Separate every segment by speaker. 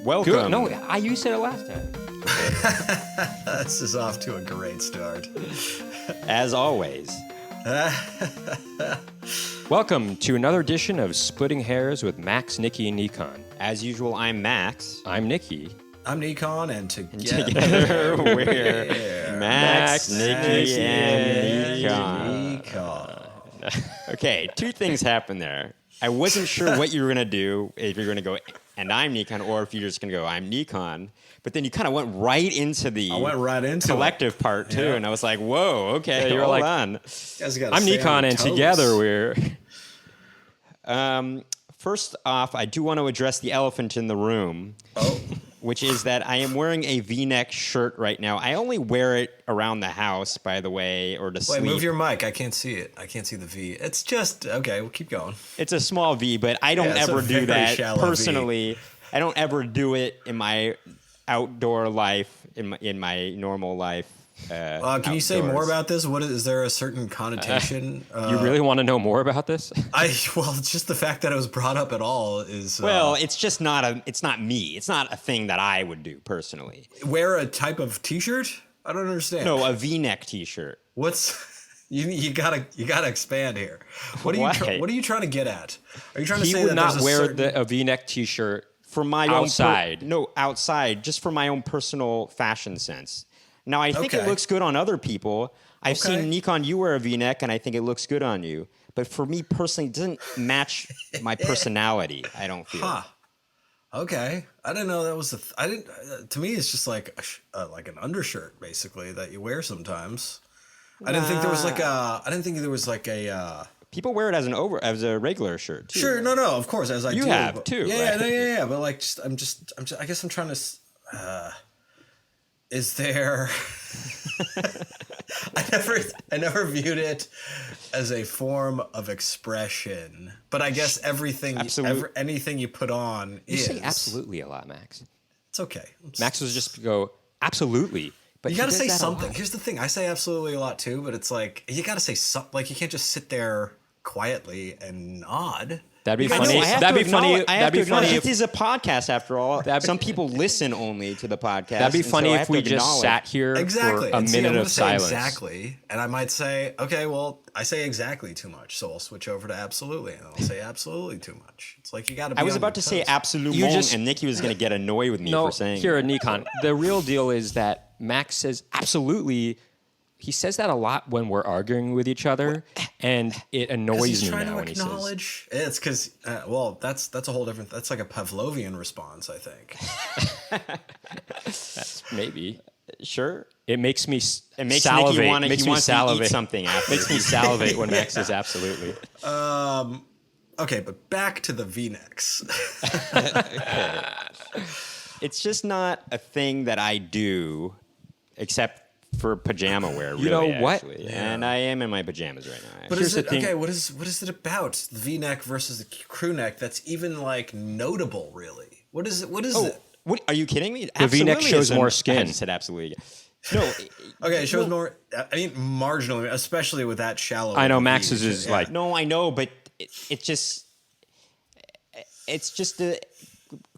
Speaker 1: Welcome.
Speaker 2: Good. No, you said it last time.
Speaker 3: This is off to a great start.
Speaker 1: As always.
Speaker 2: Welcome to another edition of Splitting Hairs with Max, Nicky, and Nickon.
Speaker 1: As usual, I'm Max.
Speaker 2: I'm Nicky.
Speaker 3: I'm Nickon, and together
Speaker 1: we're Max, Nicky, and Nickon. Okay, two things happened there. I wasn't sure what you were going to do, if you're going to go, and I'm Nickon, or if you're just going to go, I'm Nickon. But then you kind of went right into the collective part, too. Yeah. And I was like, whoa, okay,
Speaker 2: you were
Speaker 1: hold
Speaker 2: like,
Speaker 1: on.
Speaker 2: I'm Nickon, and together we're...
Speaker 1: First off, I do want to address the elephant in the room.
Speaker 3: Oh.
Speaker 1: Which is that I am wearing a V-neck shirt right now. I only wear it around the house, by the way, or to sleep.
Speaker 3: Wait, move your mic. I can't see it. I can't see the V. It's just, okay, we'll keep going.
Speaker 1: It's a small V, but I don't ever do that personally. V. I don't ever do it in my outdoor life, in my normal life.
Speaker 3: Can you say more about this? Is there a certain connotation?
Speaker 2: You really want to know more about this?
Speaker 3: Well, it's just the fact that it was brought up at all is.
Speaker 1: Well, it's just not it's not me. It's not a thing that I would do personally.
Speaker 3: Wear a type of T-shirt? I don't understand.
Speaker 1: No, a V-neck T-shirt.
Speaker 3: You gotta expand here. What are you trying to get at? Are you trying to say that
Speaker 2: not wear a V-neck T-shirt
Speaker 1: for my
Speaker 2: outside?
Speaker 1: Outside, just for my own personal fashion sense. Now, I think it looks good on other people. I've seen, Nickon, you wear a V-neck, and I think it looks good on you. But for me personally, it doesn't match my personality, I don't feel.
Speaker 3: Huh. Okay. I didn't know that was to me, it's just like an undershirt, basically, that you wear sometimes. I didn't think there was like a...
Speaker 1: People wear it as a regular shirt, too.
Speaker 3: Sure, no, of course, as I do.
Speaker 1: You have, too.
Speaker 3: Yeah,
Speaker 1: right?
Speaker 3: yeah, but like, I guess I'm trying to... Is there? I never viewed it as a form of expression, but I guess anything you put on
Speaker 2: you say absolutely a lot, Max.
Speaker 3: It's okay.
Speaker 2: Max was just go absolutely, but
Speaker 3: you got to say something. Here's the thing: I say absolutely a lot too, but it's like you got to say something. Like you can't just sit there quietly and nod.
Speaker 2: That'd be funny. That'd be funny. That'd be funny.
Speaker 1: It is a podcast, after all. Some people listen only to the podcast.
Speaker 2: That'd be funny if we just sat here for a minute of silence.
Speaker 3: Exactly, and I might say, okay, well, I say exactly too much, so I'll switch over to absolutely, and I'll say absolutely too much. It's like you got to.
Speaker 1: I was about to say absolutely, and Nicky was going to get annoyed with me for saying.
Speaker 2: Here, Nickon, the real deal is that Max says absolutely. He says that a lot when we're arguing with each other, and it annoys me now when he says.
Speaker 3: It's because, that's a whole different. That's like a Pavlovian response, I think.
Speaker 2: Maybe.
Speaker 1: Sure.
Speaker 2: It makes me
Speaker 1: salivate.
Speaker 2: Nicky
Speaker 1: want to eat something after.
Speaker 2: Makes me salivate when Max says absolutely.
Speaker 3: Okay, but back to the V-necks.
Speaker 1: It's just not a thing that I do, except for pajama wear, really,
Speaker 2: you know what?
Speaker 1: Actually. Yeah. And I am in my pajamas right now.
Speaker 3: But what is it about the V-neck versus the crew neck that's even like notable, really? What is it?
Speaker 1: What, are you kidding me?
Speaker 2: The V-neck shows more skin.
Speaker 1: I just said absolutely. No.
Speaker 3: Okay, it shows more. I mean, marginally, especially with that shallow.
Speaker 2: I know Max's is like.
Speaker 1: No, I know, but it's just the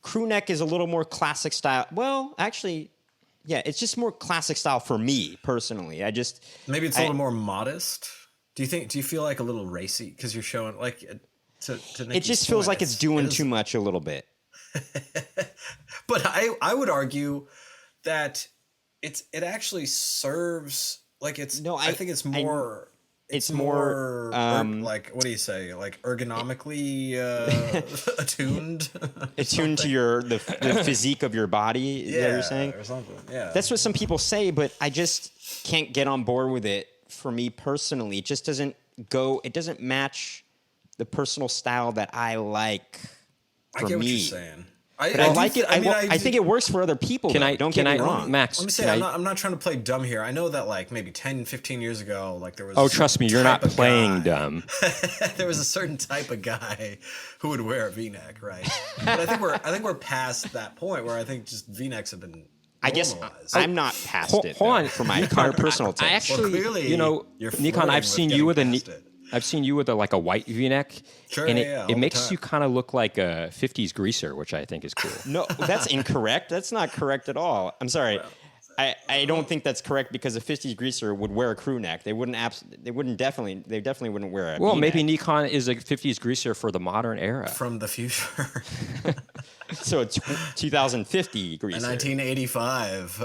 Speaker 1: crew neck is a little more classic style. Well, actually. Yeah, it's just more classic style for me personally.
Speaker 3: Maybe it's a little more modest. Do you feel like a little racy because you're showing like to
Speaker 1: it just feels like it's doing too much a little bit.
Speaker 3: But I would argue that it actually serves like it's. No, I think it's more.
Speaker 1: It's more
Speaker 3: like what do you say? Like ergonomically attuned.
Speaker 1: Attuned to the physique of your body. Is that what you're saying?
Speaker 3: Or something. Yeah.
Speaker 1: That's what some people say, but I just can't get on board with it. For me personally, it just doesn't go. It doesn't match the personal style that I like.
Speaker 3: I get what you're saying.
Speaker 1: I like it. I think it works for other people. Don't get me wrong.
Speaker 2: Max,
Speaker 3: let me say, I'm not trying to play dumb here. I know that like maybe 10, 15 years ago, like there was.
Speaker 2: Oh, trust me, you're not playing dumb.
Speaker 3: There was a certain type of guy who would wear a V-neck, right? But I think we're past that point where I think just V-necks have been.
Speaker 1: I guess I'm not past it. Hold on, for my personal taste.
Speaker 2: I actually, Nickon, I've seen you with a I've seen you with a white V-neck,
Speaker 3: Sure,
Speaker 2: and
Speaker 3: all
Speaker 2: it
Speaker 3: the
Speaker 2: makes
Speaker 3: time.
Speaker 2: you kind of look like a '50s greaser, which I think is cool.
Speaker 1: No, that's incorrect. That's not correct at all. I'm sorry. I don't think that's correct because a 50s greaser would wear a crew neck. They definitely wouldn't wear a
Speaker 2: Well,
Speaker 1: V-neck.
Speaker 2: maybe Nickon is a '50s greaser for the modern era.
Speaker 3: From the future.
Speaker 1: So it's 2050
Speaker 3: A
Speaker 1: greaser.
Speaker 3: 1985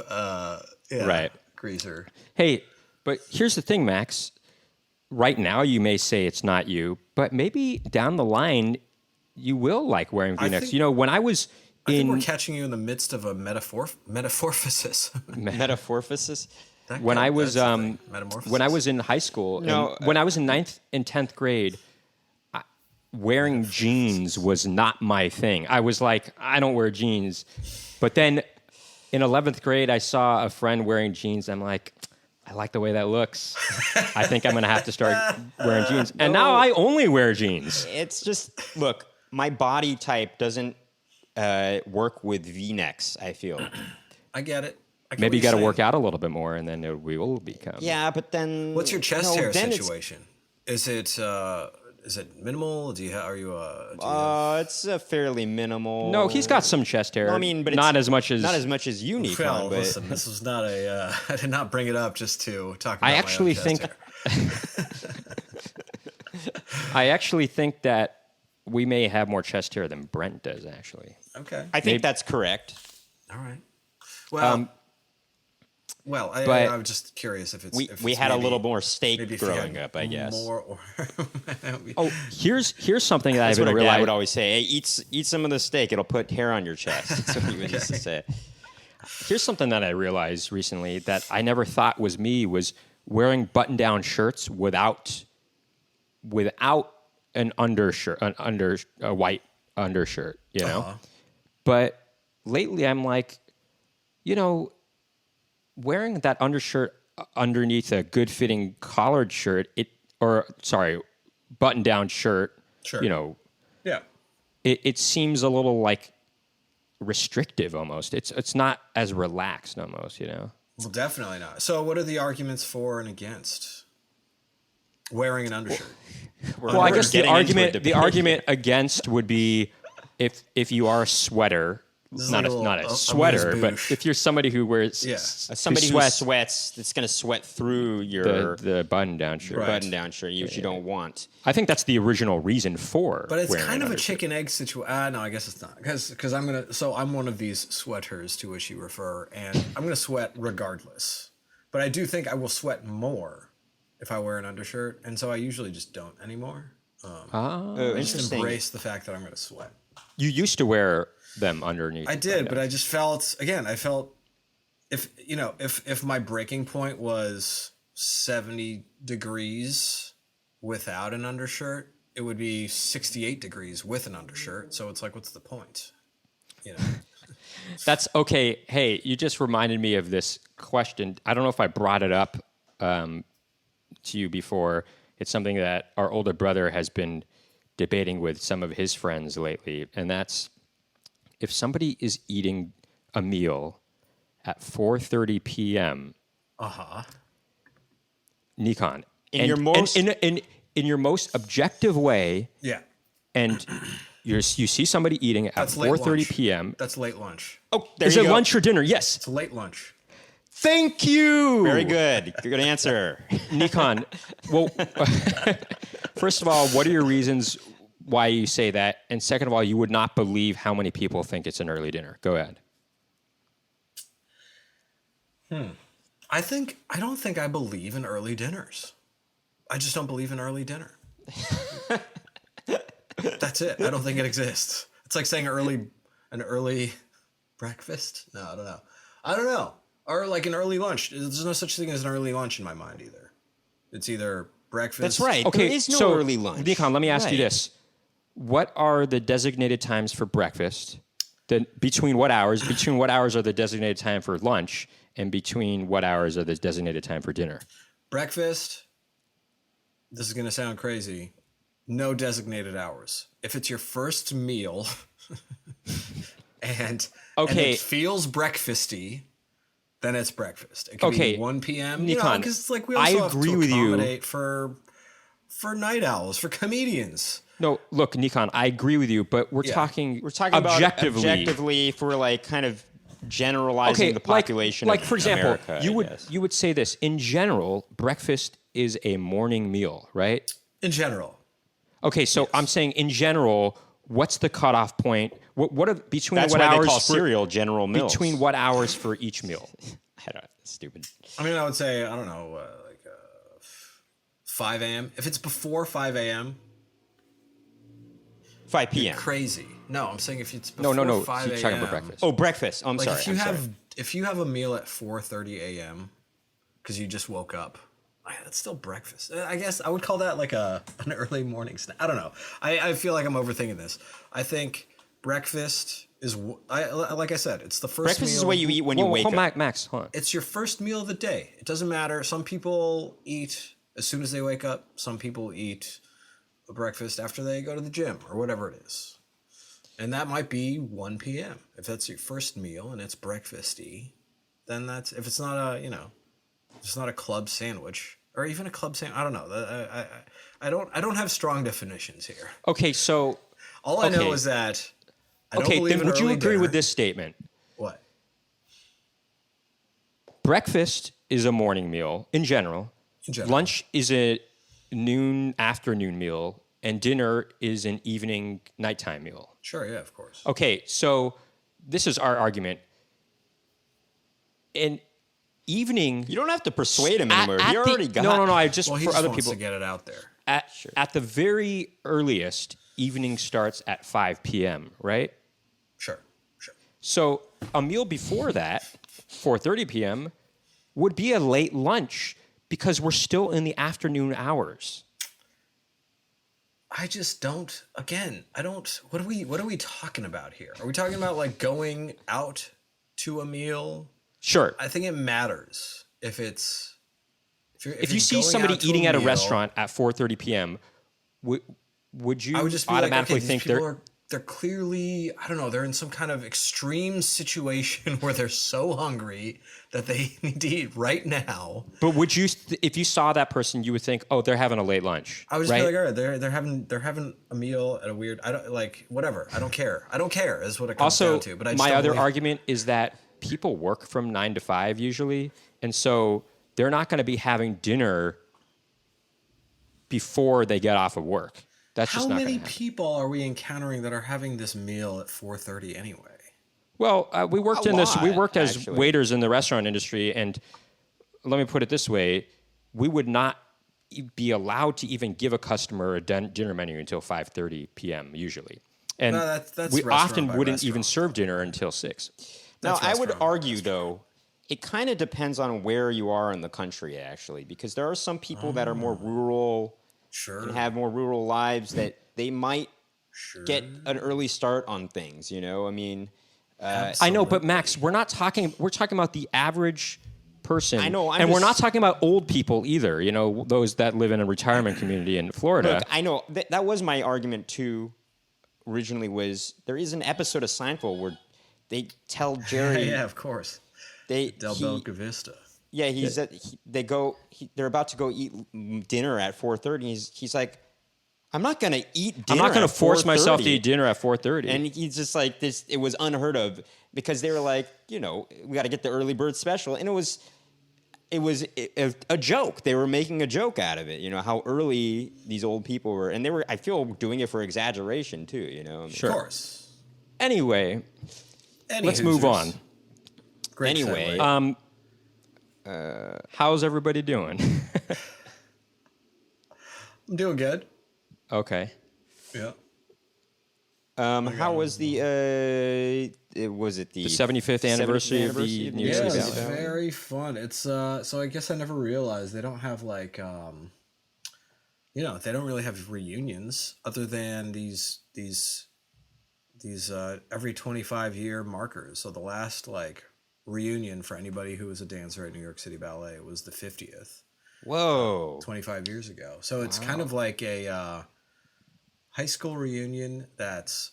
Speaker 2: Right.
Speaker 3: greaser.
Speaker 2: Hey, but here's the thing, Max. Right now, you may say it's not you, but maybe down the line, you will like wearing
Speaker 3: I
Speaker 2: V-necks.
Speaker 3: think-
Speaker 2: You know, when I was
Speaker 3: I think we're
Speaker 2: in
Speaker 3: catching you in the midst of a metamorphosis.
Speaker 1: Metamorphosis.
Speaker 2: when I was
Speaker 3: That's the thing, metamorphosis.
Speaker 2: when I was in high school,
Speaker 1: No,
Speaker 2: when I was in 9th and 10th grade, wearing jeans was not my thing. I was like, I don't wear jeans. But then in 11th grade, I saw a friend wearing jeans. I'm like, I like the way that looks. I think I'm going to have to start wearing jeans. And now I only wear jeans.
Speaker 1: It's just look. My body type doesn't work with V-necks. I feel.
Speaker 3: I get it. I get
Speaker 2: Maybe you
Speaker 3: what
Speaker 2: got to
Speaker 3: you're
Speaker 2: work
Speaker 3: saying.
Speaker 2: out a little bit more, and then we will become.
Speaker 1: Yeah, but then
Speaker 3: What's your chest
Speaker 1: no,
Speaker 3: hair
Speaker 1: then it's-
Speaker 3: situation? Is it minimal? Do you
Speaker 1: It's a fairly minimal.
Speaker 2: No, he's got some chest hair.
Speaker 1: No, I mean, but
Speaker 2: not
Speaker 1: it's
Speaker 2: as much as
Speaker 1: you, Nickon.
Speaker 3: Well,
Speaker 1: but
Speaker 3: listen, this was not a. I did not bring it up just to talk about
Speaker 2: I
Speaker 3: my own
Speaker 2: actually
Speaker 3: chest
Speaker 2: think
Speaker 3: hair.
Speaker 2: I actually think that we may have more chest hair than Brent does. Actually,
Speaker 3: Okay.
Speaker 1: I think
Speaker 2: maybe-
Speaker 1: that's correct.
Speaker 3: All right. Well,
Speaker 2: but-
Speaker 3: I was just curious if it's.
Speaker 1: We
Speaker 3: if
Speaker 1: we
Speaker 3: it's
Speaker 1: had a
Speaker 3: maybe-
Speaker 1: little more steak
Speaker 3: maybe if you
Speaker 1: growing
Speaker 3: had
Speaker 1: up, I guess.
Speaker 3: More or
Speaker 2: oh, here's something that
Speaker 1: That's
Speaker 2: I've
Speaker 1: what
Speaker 2: been
Speaker 1: our dad
Speaker 2: realizing.
Speaker 1: would always say. Hey, eat some of the steak. It'll put hair on your chest. That's what he would used to say.
Speaker 2: Here's something that I realized recently that I never thought was me was wearing button-down shirts without an undershirt, a white undershirt, you know.
Speaker 3: Uh-huh.
Speaker 2: But lately, I'm like, you know, wearing that undershirt underneath a good-fitting collared shirt, button-down shirt,
Speaker 3: Sure.
Speaker 2: you know,
Speaker 3: Yeah.
Speaker 2: it seems a little like restrictive almost. It's not as relaxed almost, you know.
Speaker 3: Well, definitely not. So, what are the arguments for and against wearing an undershirt?
Speaker 2: Well, I
Speaker 1: We're
Speaker 2: guess the
Speaker 1: getting into a
Speaker 2: argument
Speaker 1: debate.
Speaker 2: against would be if you are a sweater,
Speaker 3: This is
Speaker 2: not
Speaker 3: like
Speaker 2: not
Speaker 3: a
Speaker 2: a sweater, but
Speaker 3: amuse-bouche.
Speaker 2: if you're somebody who wears
Speaker 3: Yeah.
Speaker 1: Somebody who sweats, that's going to sweat through your
Speaker 2: the button down shirt.
Speaker 3: Right.
Speaker 1: button-down shirt, which you don't want.
Speaker 2: I think that's the original reason for.
Speaker 3: But it's
Speaker 2: wearing
Speaker 3: kind
Speaker 2: an
Speaker 3: of a
Speaker 2: undershirt.
Speaker 3: chicken egg situation. No, I guess it's not because I'm one of these sweaters to which you refer, and I'm gonna sweat regardless. But I do think I will sweat more if I wear an undershirt, and so I usually just don't anymore.
Speaker 1: Oh,
Speaker 3: I just
Speaker 1: interesting.
Speaker 3: embrace the fact that I'm gonna sweat.
Speaker 2: You used to wear them underneath.
Speaker 3: I did, but I just felt if my breaking point was 70 degrees without an undershirt, it would be 68 degrees with an undershirt. So it's like, what's the point? You know.
Speaker 2: That's okay. Hey, you just reminded me of this question. I don't know if I brought it up to you before. It's something that our older brother has been debating with some of his friends lately, and that's if somebody is eating a meal at 4:30 p.m. Nickon,
Speaker 1: In your most-
Speaker 2: in your most objective way,
Speaker 3: Yeah.
Speaker 2: and you see somebody eating at
Speaker 3: That's late
Speaker 2: 4:30
Speaker 3: lunch.
Speaker 2: p.m.
Speaker 3: That's late lunch.
Speaker 1: Oh, there
Speaker 2: Is
Speaker 1: you
Speaker 2: it
Speaker 1: go.
Speaker 2: lunch or dinner? Yes.
Speaker 3: It's late lunch.
Speaker 2: Thank you.
Speaker 1: Very good. Good answer.
Speaker 2: Nickon. Well, first of all, what are your reasons why you say that? And second of all, you would not believe how many people think it's an early dinner. Go ahead.
Speaker 3: I don't think I believe in early dinners. I just don't believe in early dinner. That's it. I don't think it exists. It's like saying an early breakfast. No, I don't know. Or like an early lunch. There's no such thing as an early lunch in my mind either. It's either breakfast.
Speaker 1: That's right.
Speaker 2: Okay,
Speaker 1: There is no
Speaker 2: so
Speaker 1: early lunch.
Speaker 2: Nickon, let me ask you
Speaker 1: Right.
Speaker 2: this: what are the designated times for breakfast? Between what hours? Between what hours are the designated time for lunch? And between what hours are the designated time for dinner?
Speaker 3: Breakfast. This is going to sound crazy. No designated hours. If it's your first meal and
Speaker 2: Okay.
Speaker 3: it feels breakfasty, then it's breakfast. It could
Speaker 2: Okay.
Speaker 3: be 1 p.m.
Speaker 2: Nickon,
Speaker 3: because it's like we
Speaker 2: I
Speaker 3: also have
Speaker 2: agree
Speaker 3: to
Speaker 2: with you.
Speaker 3: accommodate for for night owls, for comedians.
Speaker 2: No, look, Nickon, I agree with you, but we're talking
Speaker 1: objectively for like kind of generalizing the population.
Speaker 2: Like
Speaker 1: of
Speaker 2: for example,
Speaker 1: America,
Speaker 2: you would say this in general. Breakfast is a morning meal, right?
Speaker 3: In general.
Speaker 2: Okay, so I'm saying in general, what's the cutoff point? What are between
Speaker 1: That's
Speaker 2: what
Speaker 1: why
Speaker 2: hours
Speaker 1: they call cereal General Mills.
Speaker 2: between what hours for each meal?
Speaker 1: I don't know, stupid.
Speaker 3: I mean, I would say, I don't know, 5 a.m. If it's before 5 a.m.,
Speaker 1: 5 p.m.
Speaker 3: crazy. No, I'm saying if it's before
Speaker 2: No.
Speaker 3: 5
Speaker 2: You're talking about
Speaker 3: a.m.
Speaker 2: breakfast.
Speaker 1: Oh, breakfast. I'm
Speaker 3: Like
Speaker 1: sorry.
Speaker 3: if you have a meal at 4:30 a.m. because you just woke up, that's still breakfast. I guess I would call that like an early morning snack. I don't know. I feel like I'm overthinking this. I think breakfast is like I said, it's the first
Speaker 1: Breakfast
Speaker 3: meal.
Speaker 1: is what you eat when you wake up.
Speaker 2: Max, hold on.
Speaker 3: It's your first meal of the day. It doesn't matter. Some people eat as soon as they wake up. Some people eat a breakfast after they go to the gym or whatever it is. And that might be 1 p.m. If that's your first meal and it's breakfasty, then that's, if it's not a, it's not a club sandwich or even a club sandwich. I don't know. I don't have strong definitions here.
Speaker 2: Okay, so
Speaker 3: All I know is that I don't believe
Speaker 2: then
Speaker 3: in
Speaker 2: would you
Speaker 3: early
Speaker 2: agree
Speaker 3: dinner.
Speaker 2: with this statement?
Speaker 3: What?
Speaker 2: Breakfast is a morning meal in general.
Speaker 3: In general.
Speaker 2: Lunch is a afternoon meal, and dinner is an evening, nighttime meal.
Speaker 3: Sure, yeah, of course.
Speaker 2: Okay, so this is our argument. An evening.
Speaker 1: You don't have to persuade him anymore. He already got.
Speaker 2: No. I just
Speaker 3: Well, he
Speaker 2: for
Speaker 3: just
Speaker 2: other
Speaker 3: wants
Speaker 2: people.
Speaker 3: to get it out there.
Speaker 2: At the very earliest, evening starts at 5 p.m. Right?
Speaker 3: Sure.
Speaker 2: So a meal before that, 4:30 p.m., would be a late lunch because we're still in the afternoon hours.
Speaker 3: I just don't. Again, I don't. What are we talking about here? Are we talking about like going out to a meal?
Speaker 2: Sure.
Speaker 3: I think it matters if it's.
Speaker 2: If you see somebody eating at a restaurant at 4:30 p.m., would you
Speaker 3: I would just be
Speaker 2: automatically
Speaker 3: like, okay,
Speaker 2: think
Speaker 3: these people they're clearly, I don't know, they're in some kind of extreme situation where they're so hungry that they need to eat right now.
Speaker 2: But would you, if you saw that person, you would think, oh, they're having a late lunch.
Speaker 3: I would just
Speaker 2: right?
Speaker 3: be like, all right, they're having a meal at a weird. I don't like whatever. I don't care. I don't care is what it comes
Speaker 2: Also,
Speaker 3: down to. But I just
Speaker 2: my
Speaker 3: don't
Speaker 2: other
Speaker 3: believe-
Speaker 2: argument is that people work from 9 to 5 usually, and so they're not going to be having dinner before they get off of work. That's just
Speaker 3: How
Speaker 2: not
Speaker 3: many
Speaker 2: gonna happen.
Speaker 3: people are we encountering that are having this meal at 4:30 anyway?
Speaker 2: Well, we worked
Speaker 1: A
Speaker 2: in this. We
Speaker 1: lot,
Speaker 2: worked as
Speaker 1: actually.
Speaker 2: waiters in the restaurant industry, and let me put it this way: we would not be allowed to even give a customer a dinner menu until 5:30 p.m. usually, and
Speaker 3: No, that's
Speaker 2: we
Speaker 3: restaurant
Speaker 2: often
Speaker 3: by
Speaker 2: wouldn't even
Speaker 3: restaurant.
Speaker 2: serve dinner until 6.
Speaker 1: Now,
Speaker 3: That's
Speaker 1: I would
Speaker 3: restaurant by
Speaker 1: argue,
Speaker 3: restaurant.
Speaker 1: though, it kind of depends on where you are in the country, actually, because there are some people that are more rural
Speaker 3: Sure.
Speaker 1: and have more rural lives that they might
Speaker 3: Sure.
Speaker 1: get an early start on things, you know? I mean,
Speaker 2: I know, but Max, we're talking about the average person.
Speaker 1: I know, I'm
Speaker 2: and we're not
Speaker 1: just-
Speaker 2: talking about old people either. You know, those that live in a retirement community in Florida.
Speaker 1: look, I know, that was my argument, too, originally, was there is an episode of Seinfeld where they tell Jerry...
Speaker 3: yeah, of course. Del
Speaker 1: he-
Speaker 3: Boca Vista.
Speaker 1: Yeah, they're about to go eat dinner at 4:30. He's like, I'm not gonna eat dinner.
Speaker 2: I'm not going
Speaker 1: at
Speaker 2: to force myself to
Speaker 1: 4:30."
Speaker 2: eat dinner at 4:30.
Speaker 1: And he's just like this. It was unheard of because they were like, we got to get the early bird special, and it was a joke. They were making a joke out of it. How early these old people were, and they were. I feel doing it for exaggeration too.
Speaker 3: Of course.
Speaker 2: Anyway,
Speaker 3: Any
Speaker 2: let's move
Speaker 3: Hoosiers.
Speaker 2: on.
Speaker 3: Great
Speaker 1: Anyway,
Speaker 3: segue.
Speaker 2: How's everybody doing?
Speaker 3: I'm doing good.
Speaker 2: Okay.
Speaker 3: Yeah.
Speaker 1: how was the
Speaker 2: 75th anniversary of the New York
Speaker 3: Yeah,
Speaker 2: City
Speaker 3: it's
Speaker 2: Ballet?
Speaker 3: very fun. It's so I guess I never realized they don't have like they don't really have reunions other than these every 25-year markers. So the last like reunion for anybody who was a dancer at New York City Ballet was the 50th,
Speaker 1: Whoa.
Speaker 3: 25 years ago. So it's kind of like a high school reunion that's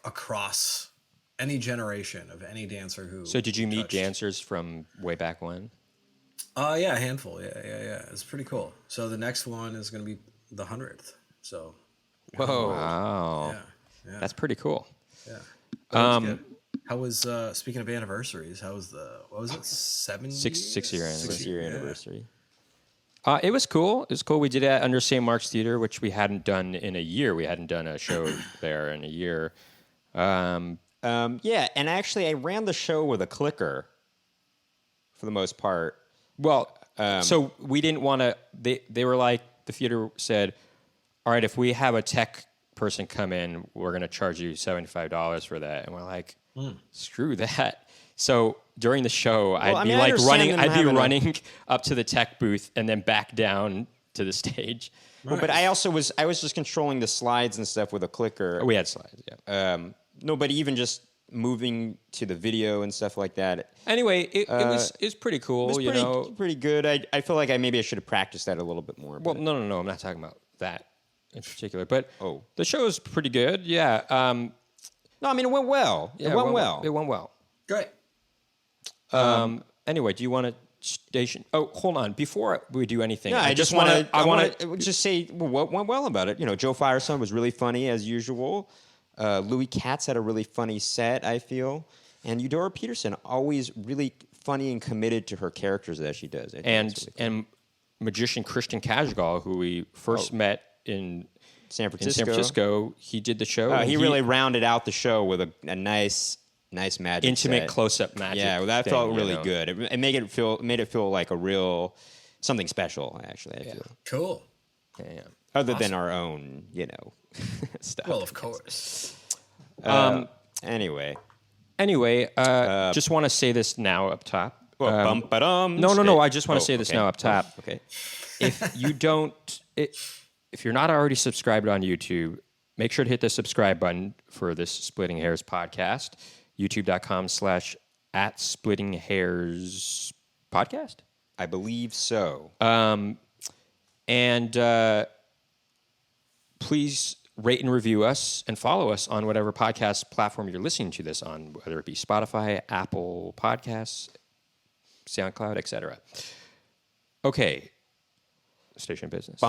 Speaker 3: across any generation of any dancer who.
Speaker 2: So did you meet
Speaker 3: touched.
Speaker 2: dancers from way back when?
Speaker 3: Yeah, a handful. Yeah. It's pretty cool. So the next one is going to be the 100th. So
Speaker 1: Whoa.
Speaker 2: Wow.
Speaker 3: yeah,
Speaker 2: That's pretty cool.
Speaker 3: yeah. That was good. How was speaking of anniversaries? How was what was it? 7
Speaker 2: 6-year anniversary.
Speaker 1: 6-year anniversary.
Speaker 2: It was cool. It was cool. We did it under St. Mark's Theater, which we hadn't done in a year. We hadn't done a show there in a year.
Speaker 1: Yeah, and actually, I ran the show with a clicker for the most part.
Speaker 2: Well, so we didn't want to. They were like, the theater said, all right, if we have a tech person come in, we're going to charge you $75 for that. And we're like, screw that. So during the show, I'd be running up to the tech booth and then back down to the stage.
Speaker 1: Well, but I was just controlling the slides and stuff with a clicker.
Speaker 2: We had slides, yeah.
Speaker 1: No, but even just moving to the video and stuff like that.
Speaker 2: Anyway, it was pretty cool.
Speaker 1: It was pretty good. I feel like maybe I should have practiced that a little bit more.
Speaker 2: Well, no. I'm not talking about that in particular. But the show is pretty good. Yeah.
Speaker 1: No, I mean it went well.
Speaker 2: Yeah,
Speaker 1: it went well.
Speaker 2: It went well.
Speaker 3: Great.
Speaker 2: Anyway, do you want to station? Oh, hold on. Before we do anything,
Speaker 1: No, I just want to just say what went well about it. Joe Firestone was really funny as usual. Louis Katz had a really funny set, I feel, and Eudora Peterson always really funny and committed to her characters that she does.
Speaker 2: And magician Christian Kajgal, who we first met in
Speaker 1: San Francisco,
Speaker 2: he did the show.
Speaker 1: He really rounded out the show with a nice magic
Speaker 2: intimate
Speaker 1: set.
Speaker 2: close-up magic.
Speaker 1: Yeah, well, that felt really good. It made it feel like a real something special. Actually, I feel
Speaker 3: Cool.
Speaker 2: Yeah.
Speaker 1: Other than our own, stuff.
Speaker 3: Well, of course.
Speaker 1: Anyway,
Speaker 2: just want to say this now up top.
Speaker 1: No.
Speaker 2: I just want to say this now up top.
Speaker 1: Okay.
Speaker 2: If you're not already subscribed on YouTube, make sure to hit the subscribe button for this Splitting Hairs podcast. YouTube.com/@SplittingHairs podcast.
Speaker 1: I believe so.
Speaker 2: And please rate and review us and follow us on whatever podcast platform you're listening to this on, whether it be Spotify, Apple Podcasts, SoundCloud, etc. Okay. Station business.